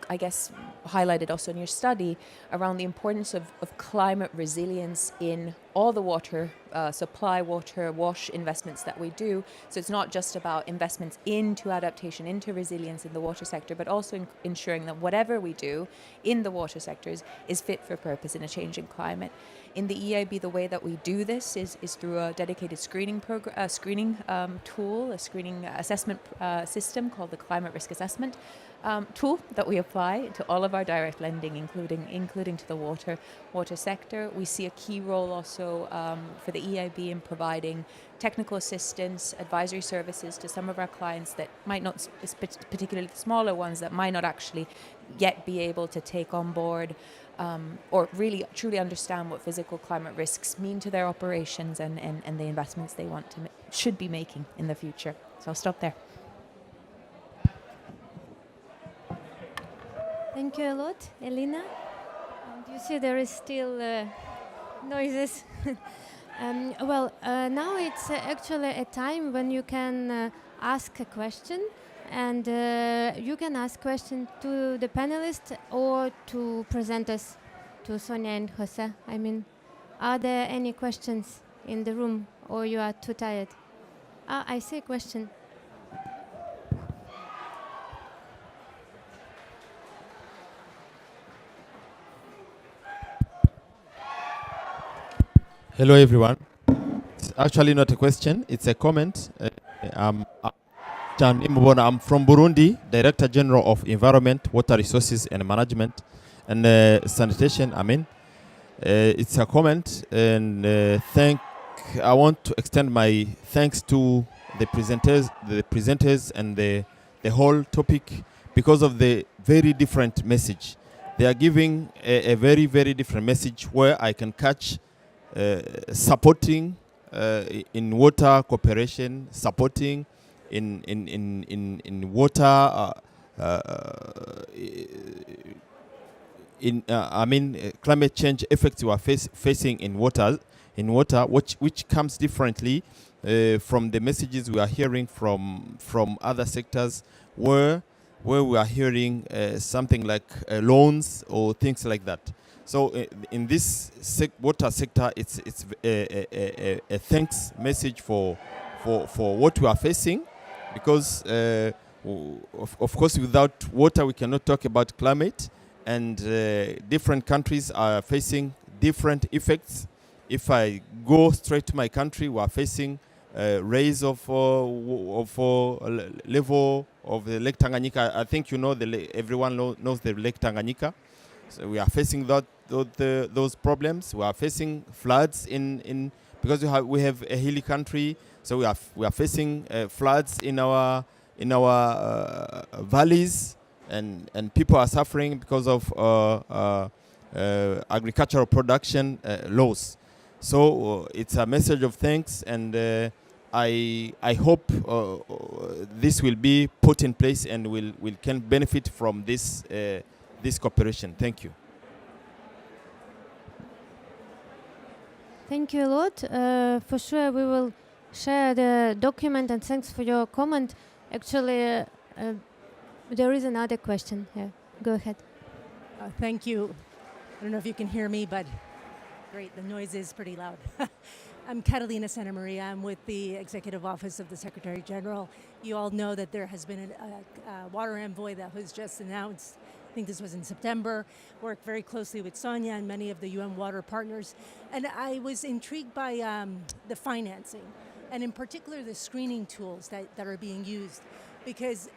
I guess highlighted also in your study, around the importance of climate resilience in all the water supply, water wash investments that we do. So it's not just about investments into adaptation, into resilience in the water sector, but also ensuring that whatever we do in the water sectors is fit for purpose in a changing climate. In the EIB, the way that we do this is through a dedicated screening tool, a screening assessment system called the Climate Risk Assessment tool that we apply to all of our direct lending, including to the water sector. We see a key role also for the EIB in providing technical assistance, advisory services to some of our clients that might not, particularly the smaller ones, that might not actually yet be able to take on board or really truly understand what physical climate risks mean to their operations and the investments they should be making in the future. So I'll stop there. Thank you a lot, Elina. And you see there is still noises. Now it's actually a time when you can ask a question, and you can ask questions to the panelists or to presenters, to Sonia and Jose. I mean, are there any questions in the room, or you are too tired? I see a question. Hello, everyone. It's actually not a question, it's a comment. I'm from Burundi, Director General of Environment, Water Resources and Management, and Sanitation. It's a comment, and I want to extend my thanks to the presenters, and the whole topic, because of the very different message. They are giving a very, very different message where I can catch supporting in water cooperation, supporting in water climate change effects we are facing in water, which comes differently from the messages we are hearing from other sectors, where we are hearing something like loans or things like that. So in this water sector, it's a thanks message for what we are facing, because of course without water we cannot talk about climate, and different countries are facing different effects. If I go straight to my country, we are facing raise of level of the Lake Tanganyika. I think you know everyone knows the Lake Tanganyika. So we are facing those problems. We are facing floods in because we have a hilly country. So we are facing floods in our valleys, and people are suffering because of agricultural production loss. So it's a message of thanks, and I hope this will be put in place and we can benefit from this cooperation. Thank you. Thank you a lot. For sure, we will share the document, and thanks for your comment. Actually, there is another question here. Go ahead. Thank you. I don't know if you can hear me, but great, the noise is pretty loud. I'm Catalina Santa Maria. I'm with the Executive Office of the Secretary General. You all know that there has been a water envoy that was just announced. I think this was in September. Worked very closely with Sonia and many of the UN water partners. And I was intrigued by the financing, and in particular the screening tools that are being used. Because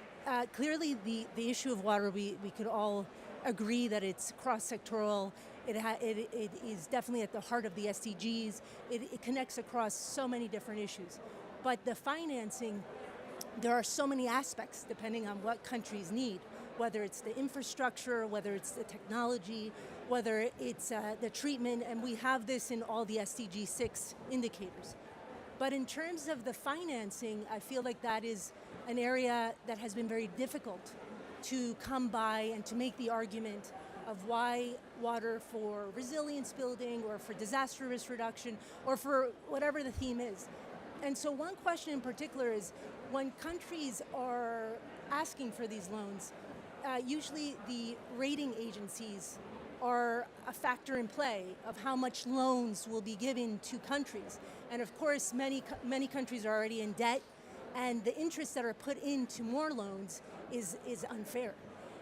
clearly the issue of water, we could all agree that it's cross-sectoral. It is definitely at the heart of the SDGs. It connects across so many different issues. But the financing, there are so many aspects depending on what countries need, whether it's the infrastructure, whether it's the technology, whether it's the treatment, and we have this in all the SDG 6 indicators. But in terms of the financing, I feel like that is an area that has been very difficult to come by and to make the argument of why water for resilience building or for disaster risk reduction or for whatever the theme is. And so one question in particular is when countries are asking for these loans, usually the rating agencies are a factor in play of how much loans will be given to countries. And of course, many countries are already in debt, and the interests that are put into more loans is unfair.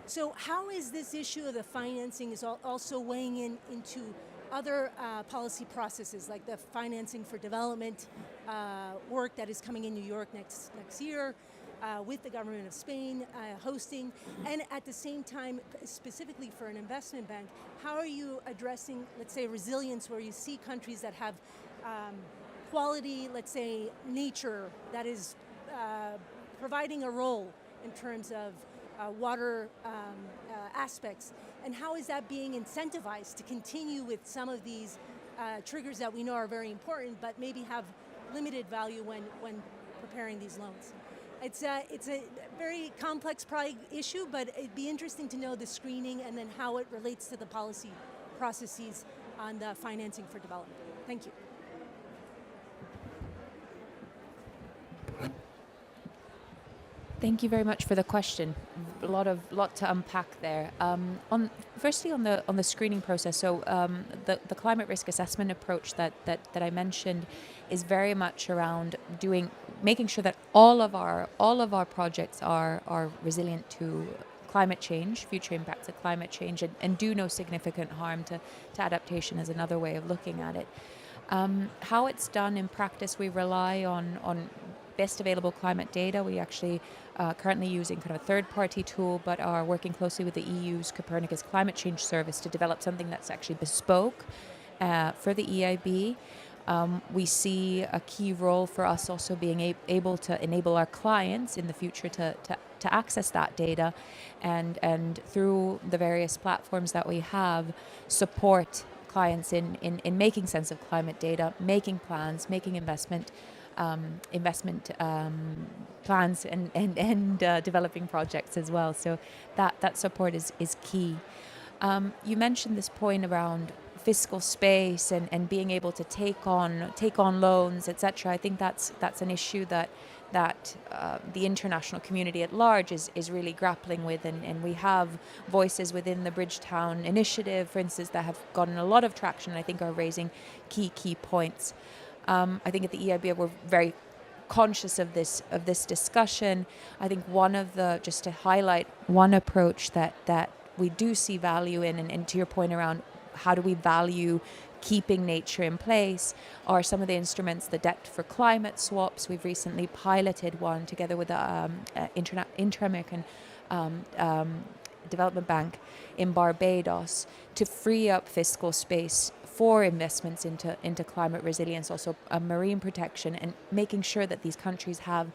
So how is this issue of the financing is also weighing into other policy processes, like the financing for development work that is coming in New York next year, with the government of Spain hosting, and at the same time, specifically for an investment bank, how are you addressing, let's say, resilience, where you see countries that have quality, let's say, nature that is providing a role in terms of water aspects, and how is that being incentivized to continue with some of these triggers that we know are very important, but maybe have limited value when preparing these loans? It's a very complex issue, but it'd be interesting to know the screening and then how it relates to the policy processes on the financing for development. Thank you. Thank you very much for the question. A lot to unpack there. Firstly, on the screening process. So the climate risk assessment approach that I mentioned is very much around making sure that all of our projects are resilient to climate change, future impacts of climate change, and do no significant harm to adaptation is another way of looking at it. How it's done in practice, we rely on best available climate data. We actually currently using kind of a third-party tool, but are working closely with the EU's Copernicus Climate Change Service to develop something that's actually bespoke for the EIB. We see a key role for us also being able to enable our clients in the future to access that data, and through the various platforms that we have, support clients in making sense of climate data, making plans, making investment plans, and developing projects as well. So that support is key. You mentioned this point around fiscal space and being able to take on loans, etc. I think that's an issue that the international community at large is really grappling with, and we have voices within the Bridgetown initiative, for instance, that have gotten a lot of traction and I think are raising key points. I think at the EIB we're very conscious of this discussion. I think just to highlight one approach that we do see value in, and to your point around how do we value keeping nature in place, are some of the instruments, the debt for climate swaps. We've recently piloted one together with the Inter-American Development Bank in Barbados to free up fiscal space for investments into climate resilience, also marine protection, and making sure that these countries have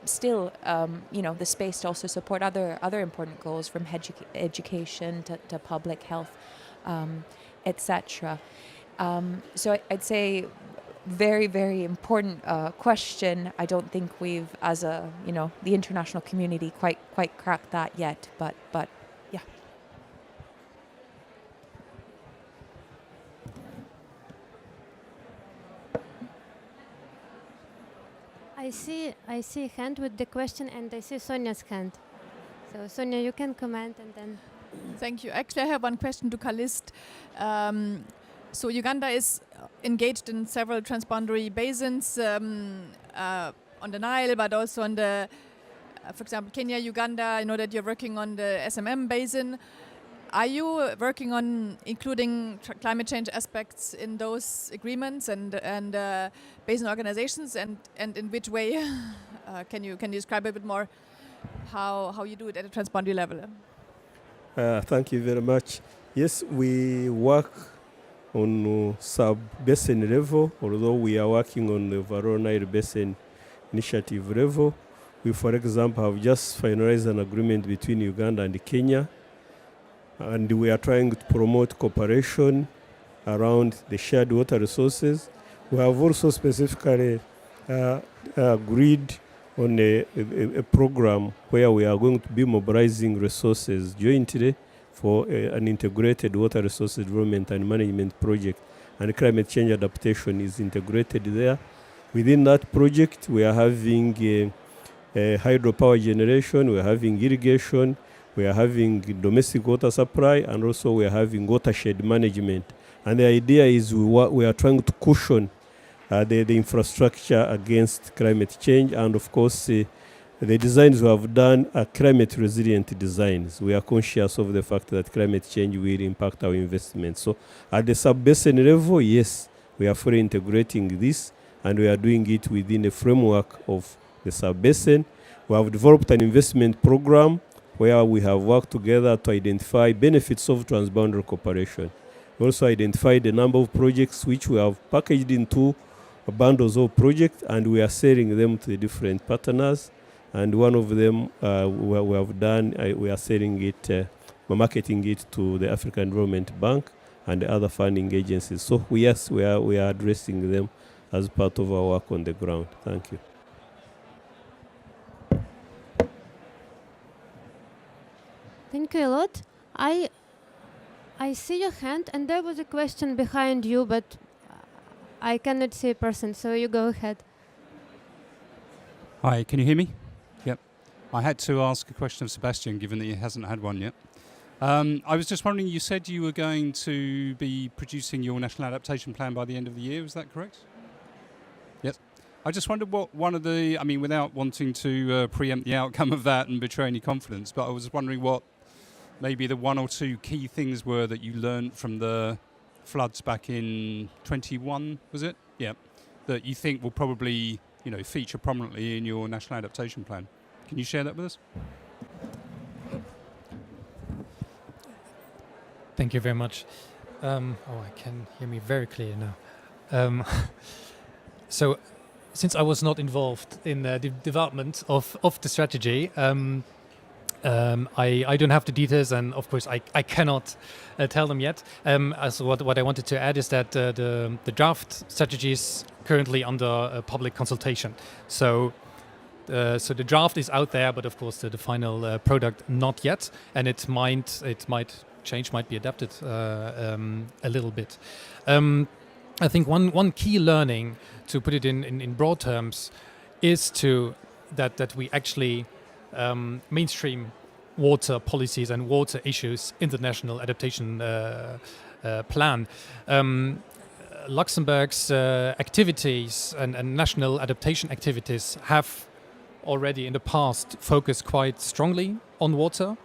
still the space to also support other important goals, from education to public health, etc. So I'd say very, very important question. I don't think we've, as the international community, quite cracked that yet. But yeah. I see a hand with the question, and I see Sonia's hand. So Sonia, you can comment, and then. Thank you. Actually, I have one question to Calist. So Uganda is engaged in several transboundary basins on the Nile, but also on the, for example, Kenya, Uganda. I know that you're working on the SMM basin. Are you working on including climate change aspects in those agreements and basin organizations, and in which way? Can you describe a bit more how you do it at a transboundary level? Thank you very much. Yes, we work on sub-basin level, although we are working on the overall Nile Basin Initiative level. We, for example, have just finalized an agreement between Uganda and Kenya, and we are trying to promote cooperation around the shared water resources. We have also specifically agreed on a program where we are going to be mobilizing resources jointly for an integrated water resources development and management project, and climate change adaptation is integrated there. Within that project, we are having hydropower generation, we are having irrigation, we are having domestic water supply, and also we are having watershed management. And the idea is we are trying to cushion the infrastructure against climate change, and of course the designs we have done are climate resilient designs. We are conscious of the fact that climate change will impact our investments. So at the sub-basin level, yes, we are fully integrating this, and we are doing it within a framework of the sub-basin. We have developed an investment program where we have worked together to identify benefits of transboundary cooperation. We also identified a number of projects which we have packaged into bundles of projects, and we are selling them to the different partners. And one of them we have done, we are selling it, marketing it to the African Development Bank and the other funding agencies. So yes, we are addressing them as part of our work on the ground. Thank you. Thank you a lot. I see your hand, and there was a question behind you, but I cannot see a person, so you go ahead. Hi, can you hear me? Yep. I had to ask a question of Sebastian, given that he hasn't had one yet. I was just wondering, you said you were going to be producing your national adaptation plan by the end of the year, is that correct? Yes. I just wondered what one of the, without wanting to preempt the outcome of that and betray any confidence, but I was wondering what maybe the one or two key things were that you learned from the floods back in 21, was it? Yeah. That you think will probably, feature prominently in your national adaptation plan. Can you share that with us? Thank you very much. I can hear me very clear now. So, since I was not involved in the development of the strategy, I don't have the details, and of course I cannot tell them yet. So what I wanted to add is that the draft strategy is currently under public consultation. So the draft is out there, but of course the final product not yet, and it might change, might be adapted a little bit. I think one key learning, to put it in broad terms, is that we actually mainstream water policies and water issues in the national adaptation plan. Luxembourg's activities and national adaptation activities have already in the past focused quite strongly on water.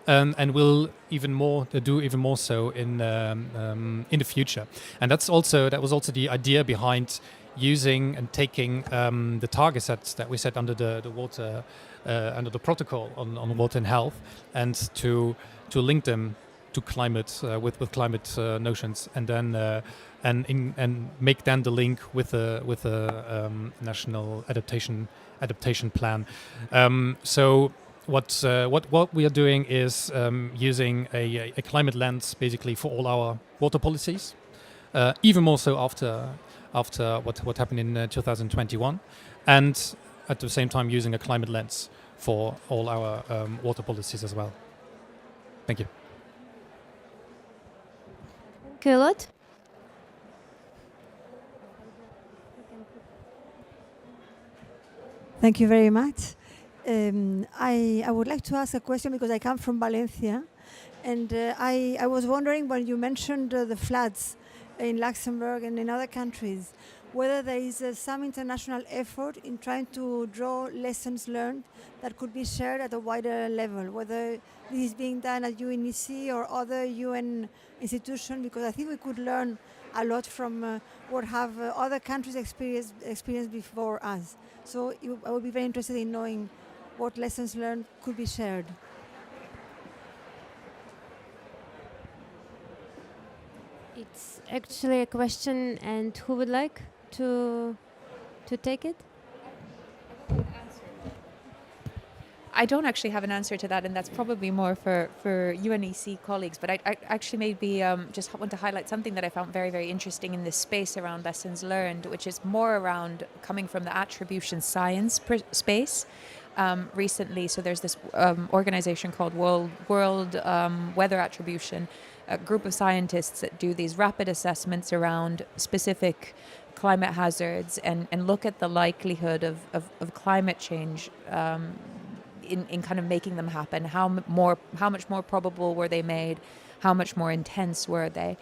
and will even more do even more so in the future. And that was also the idea behind using and taking the target sets that we set under the water under the protocol on water and health, and to link them to climate with climate notions, and then and make then the link with the national adaptation plan. So what we are doing is using a climate lens basically for all our water policies, even more so after what happened in 2021, and at the same time using a climate lens for all our water policies as well. Thank you. Thank you a lot. Thank you very much. I would like to ask a question because I come from Valencia, and I was wondering when you mentioned the floods in Luxembourg and in other countries, whether there is some international effort in trying to draw lessons learned that could be shared at a wider level, whether this is being done at UNEC or other UN institutions, because I think we could learn a lot from what have other countries experienced before us. So I would be very interested in knowing what lessons learned could be shared. It's actually a question, and who would like to take it? I don't actually have an answer to that, and that's probably more for UNEC colleagues. But I actually maybe just want to highlight something that I found very, very interesting in this space around lessons learned, which is more around coming from the attribution science space. Recently, so there's this organization called World Weather Attribution, a group of scientists that do these rapid assessments around specific climate hazards and look at the likelihood of climate change in kind of making them happen. How much more probable were they made? How much more intense were they?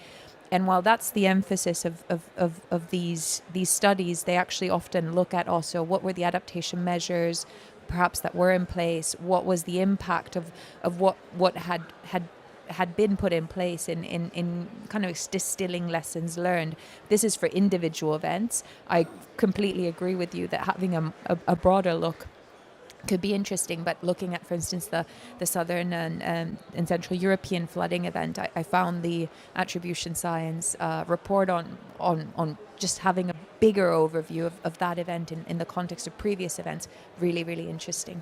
And while that's the emphasis of these studies, they actually often look at also what were the adaptation measures perhaps that were in place, what was the impact of what had been put in place in kind of distilling lessons learned. This is for individual events. I completely agree with you that having a broader look could be interesting, but looking at, for instance, the southern and central European flooding event, I found the attribution science report on just having a bigger overview of that event in the context of previous events really, really interesting.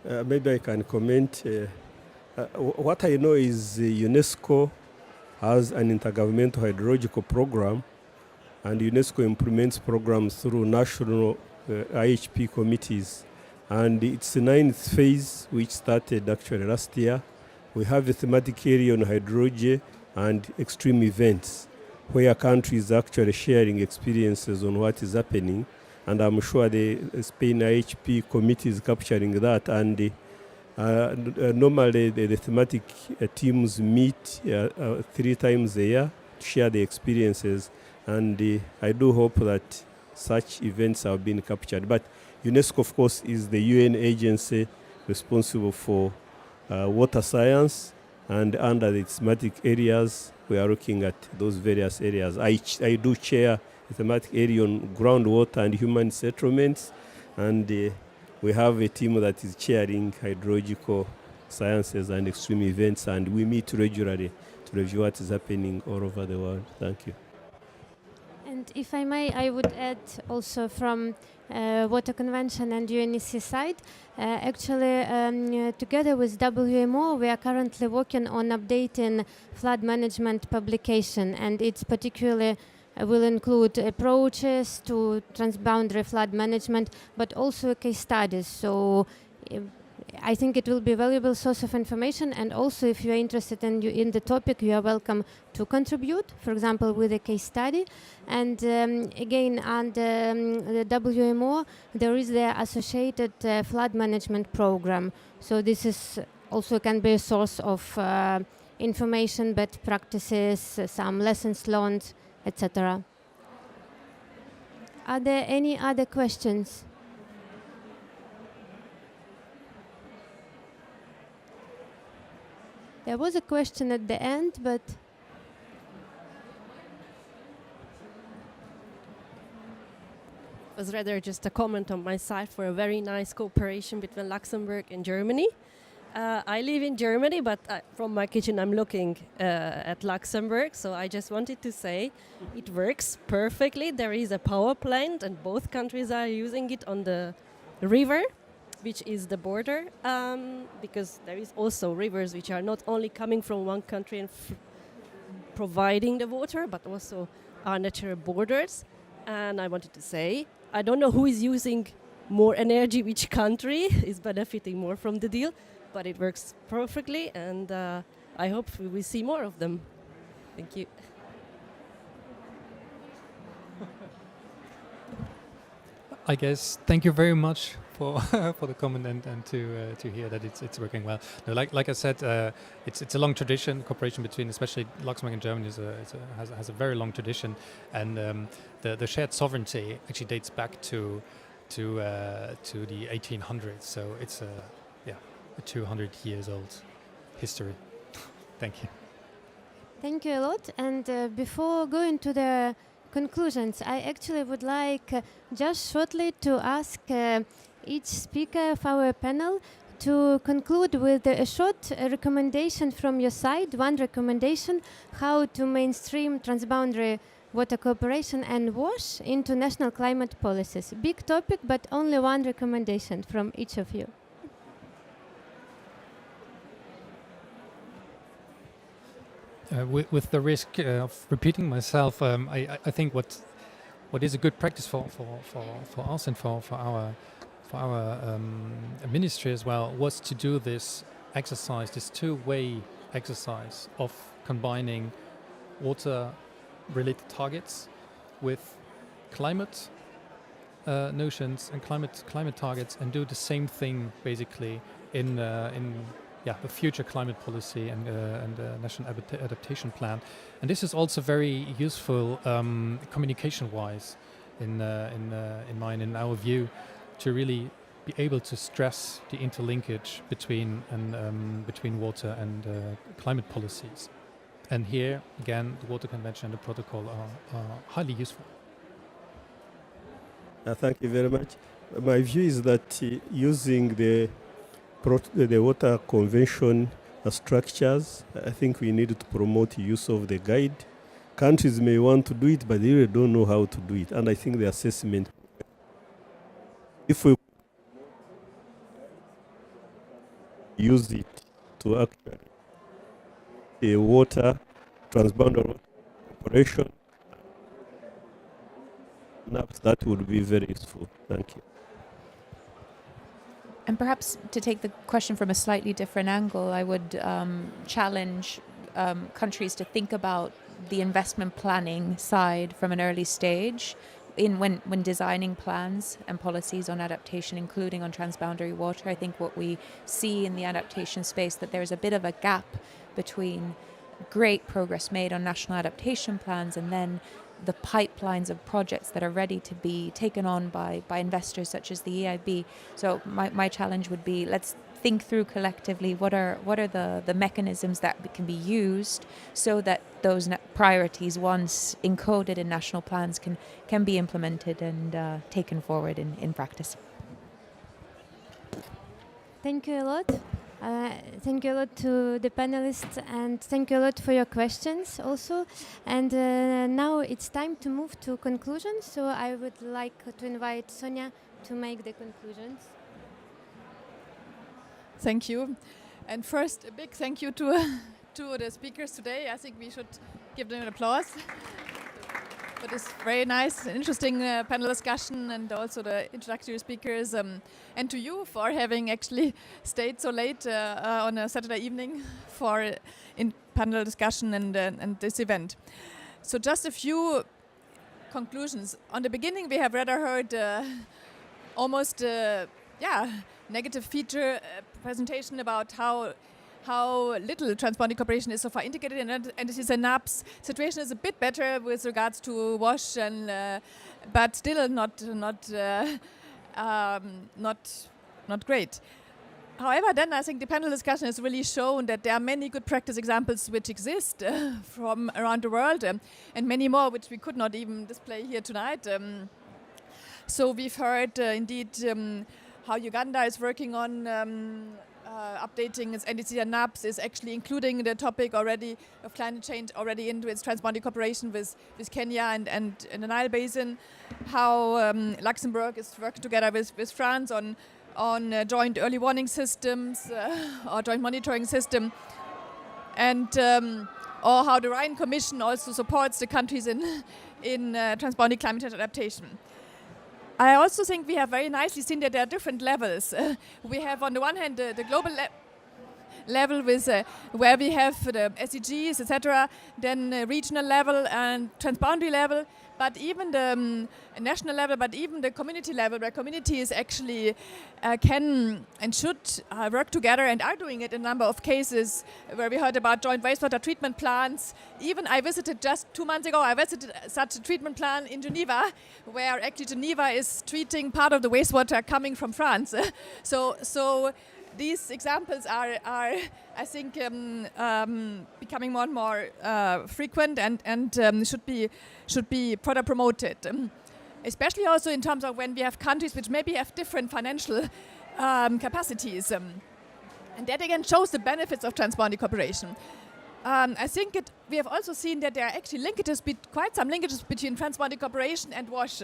Maybe I can comment. What I know is UNESCO has an intergovernmental hydrological program, and UNESCO implements programs through national IHP committees, and it's the 9th phase, which started actually last year. We have a thematic area on hydrology and extreme events, where countries are actually sharing experiences on what is happening, and I'm sure the Spain IHP committee is capturing that, and normally the thematic teams meet 3 times a year to share the experiences, and I do hope that such events have been captured. But UNESCO, of course, is the UN agency responsible for water science, and under the thematic areas, we are looking at those various areas. I do chair a thematic area on groundwater and human settlements, and we have a team that is chairing hydrological sciences and extreme events, and we meet regularly to review what is happening all over the world. Thank you. And if I may, I would add also from Water Convention and UNEC side, actually together with WMO, we are currently working on updating flood management publication, and it's particularly will include approaches to transboundary flood management, but also case studies. So I think it will be a valuable source of information, and also if you are interested in the topic, you are welcome to contribute, for example, with a case study. And again, under the WMO, there is the associated flood management program. So this is also can be a source of information, best practices, some lessons learned, etc. Are there any other questions? There was a question at the end, but It was rather just a comment on my side for a very nice cooperation between Luxembourg and Germany. I live in Germany, but from my kitchen I'm looking at Luxembourg, so I just wanted to say it works perfectly. There is a power plant and both countries are using it on the river, which is the border, because there is also rivers which are not only coming from one country and providing the water, but also our natural borders. And I wanted to say, I don't know who is using more energy, which country is benefiting more from the deal, but it works perfectly, and I hope we will see more of them. Thank you. I guess thank you very much for for the comment and to hear that it's working well. No, like I said, it's a long tradition. Cooperation between especially Luxembourg and Germany has a very long tradition, and the shared sovereignty actually dates back to the 1800s. So it's a 200 years old history. Thank you. thank you a lot. And before going to the conclusions, I actually would like just shortly to ask each speaker of our panel to conclude with a short recommendation from your side, one recommendation, how to mainstream transboundary water cooperation and WASH into national climate policies. Big topic, but only one recommendation from each of you. With the risk of repeating myself, I think what is a good practice for us and for our ministry as well was to do this exercise, this two-way exercise of combining water-related targets with climate notions and climate targets, and do the same thing basically in a future climate policy and national adaptation plan. And this is also very useful communication-wise in our view, to really be able to stress the interlinkage between water and climate policies. And here again, the Water Convention and the Protocol are highly useful. Thank you very much. My view is that using the Water Convention structures, I think we need to promote use of the guide. Countries may want to do it, but they really don't know how to do it. And I think the assessment, if we use it to actually a water transboundary operation, that would be very useful. Thank you. And perhaps to take the question from a slightly different angle, I would challenge countries to think about the investment planning side from an early stage when designing plans and policies on adaptation, including on transboundary water. I think what we see in the adaptation space, that there's a bit of a gap between great progress made on national adaptation plans and then the pipelines of projects that are ready to be taken on by investors such as the EIB. So my challenge would be, let's think through collectively what are the mechanisms that can be used so that those priorities, once encoded in national plans, can be implemented and taken forward in practice. Thank you a lot. Thank you a lot to the panelists, and thank you a lot for your questions also. And now it's time to move to conclusions. So I would like to invite Sonia to make the conclusions. Thank you. And first, a big thank you to the speakers today. I think we should give them an applause for this very nice and interesting panel discussion, and also the introductory speakers, and to you for having actually stayed so late on a Saturday evening for in panel discussion and this event. So just a few conclusions. On the beginning, we have rather heard almost negative feature presentation about how little transboundary cooperation is so far integrated, and this is a NAPS situation is a bit better with regards to WASH, and but still not great. However, then I think the panel discussion has really shown that there are many good practice examples which exist from around the world, and many more which we could not even display here tonight. So we've heard indeed how Uganda is working on updating its NDC and NAPs, is actually including the topic already of climate change already into its transboundary cooperation with Kenya and the Nile Basin. How Luxembourg is working together with France on joint early warning systems or joint monitoring system, and or how the Rhine Commission also supports the countries in transboundary climate change adaptation. I also think we have very nicely seen that there are different levels. We have on the one hand the global level with where we have the SDGs, etc., then regional level and transboundary level, but even the national level, but even the community level, where communities actually can and should work together and are doing it in a number of cases, where we heard about joint wastewater treatment plants. Even I visited just 2 months ago, I visited such a treatment plant in Geneva, where actually Geneva is treating part of the wastewater coming from France. So these examples are I think, becoming more and more frequent and should be further promoted. Especially also in terms of when we have countries which maybe have different financial capacities. And that again shows the benefits of transboundary cooperation. I think we have also seen that there are actually linkages, quite some linkages between transboundary cooperation and WASH.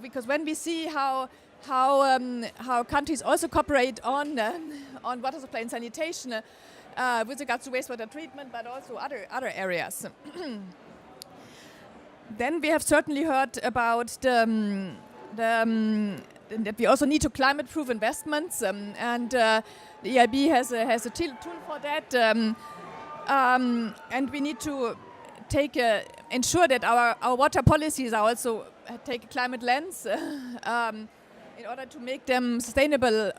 Because when we see how countries also cooperate on water supply and sanitation with regards to wastewater treatment, but also other areas. Then we have certainly heard about that we also need to climate-proof investments, and the EIB has a tool for that, and we need to ensure that our water policies are also take a climate lens. In order to make them sustainable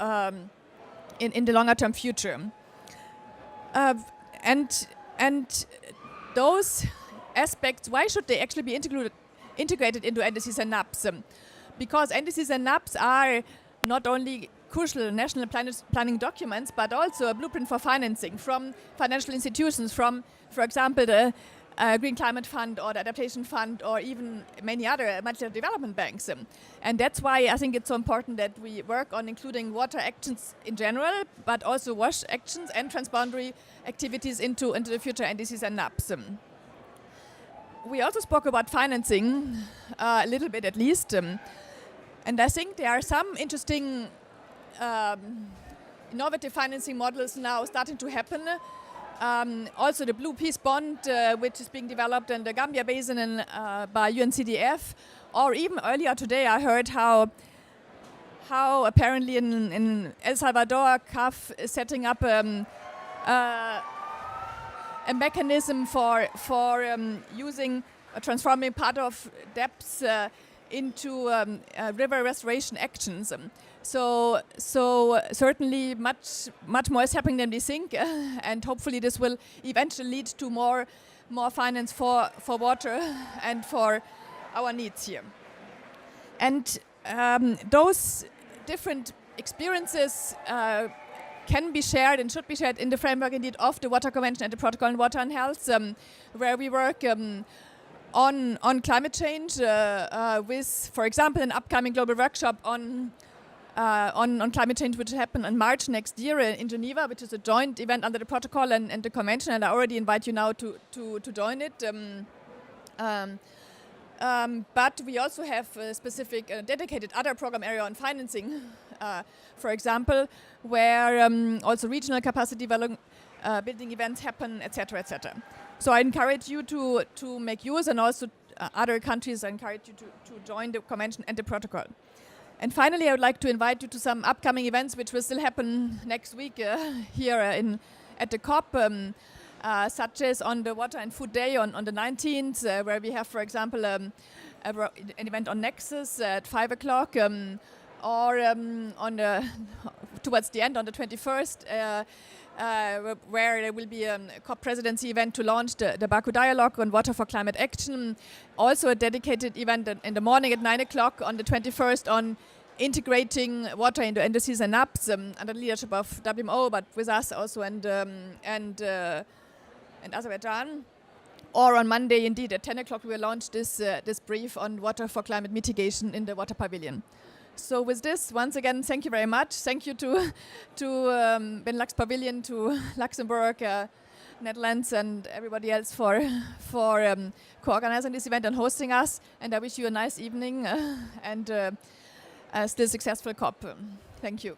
in the longer-term future, and those aspects, why should they actually be integrated into NDCs and NAPs? Because NDCs and NAPs are not only crucial national planning documents, but also a blueprint for financing from financial institutions, from, for example, the Green Climate Fund or the Adaptation Fund, or even many other multilateral development banks. And that's why I think it's so important that we work on including water actions in general, but also WASH actions and transboundary activities into the future NDCs and NAPs. We also spoke about financing, a little bit at least. And I think there are some interesting innovative financing models now starting to happen. Also the Blue Peace Bond, which is being developed in the Gambia Basin by UNCDF, or even earlier today I heard how apparently in El Salvador, CAF is setting up a mechanism for using transforming part of depths into river restoration actions. So certainly much more is happening than we think, and hopefully this will eventually lead to more finance for water and for our needs here. And those different experiences can be shared and should be shared in the framework indeed of the Water Convention and the Protocol on Water and Health, where we work on climate change with, for example, an upcoming global workshop on climate change, which will happen in March next year in Geneva, which is a joint event under the protocol and the convention, and I already invite you now to join it. But we also have a specific dedicated other program area on financing, for example, where also regional capacity building events happen, etc., etc. So I encourage you to make use, and also other countries, I encourage you to join the convention and the protocol. And finally, I would like to invite you to some upcoming events which will still happen next week here at the COP, such as on the Water and Food Day on the 19th, where we have, for example, an event on Nexus at 5 o'clock, or towards the end on the 21st, where there will be a COP presidency event to launch the Baku Dialogue on Water for Climate Action. Also a dedicated event in the morning at 9 o'clock on the 21st on integrating water into indices and NAPs under the leadership of WMO, but with us also and Azerbaijan. Or on Monday, indeed, at 10 o'clock, we will launch this brief on water for climate mitigation in the Water Pavilion. So with this, once again, thank you very much. Thank you to Benelux Pavilion, to Luxembourg, Netherlands, and everybody else for co-organizing this event and hosting us. And I wish you a nice evening and a still successful COP. Thank you.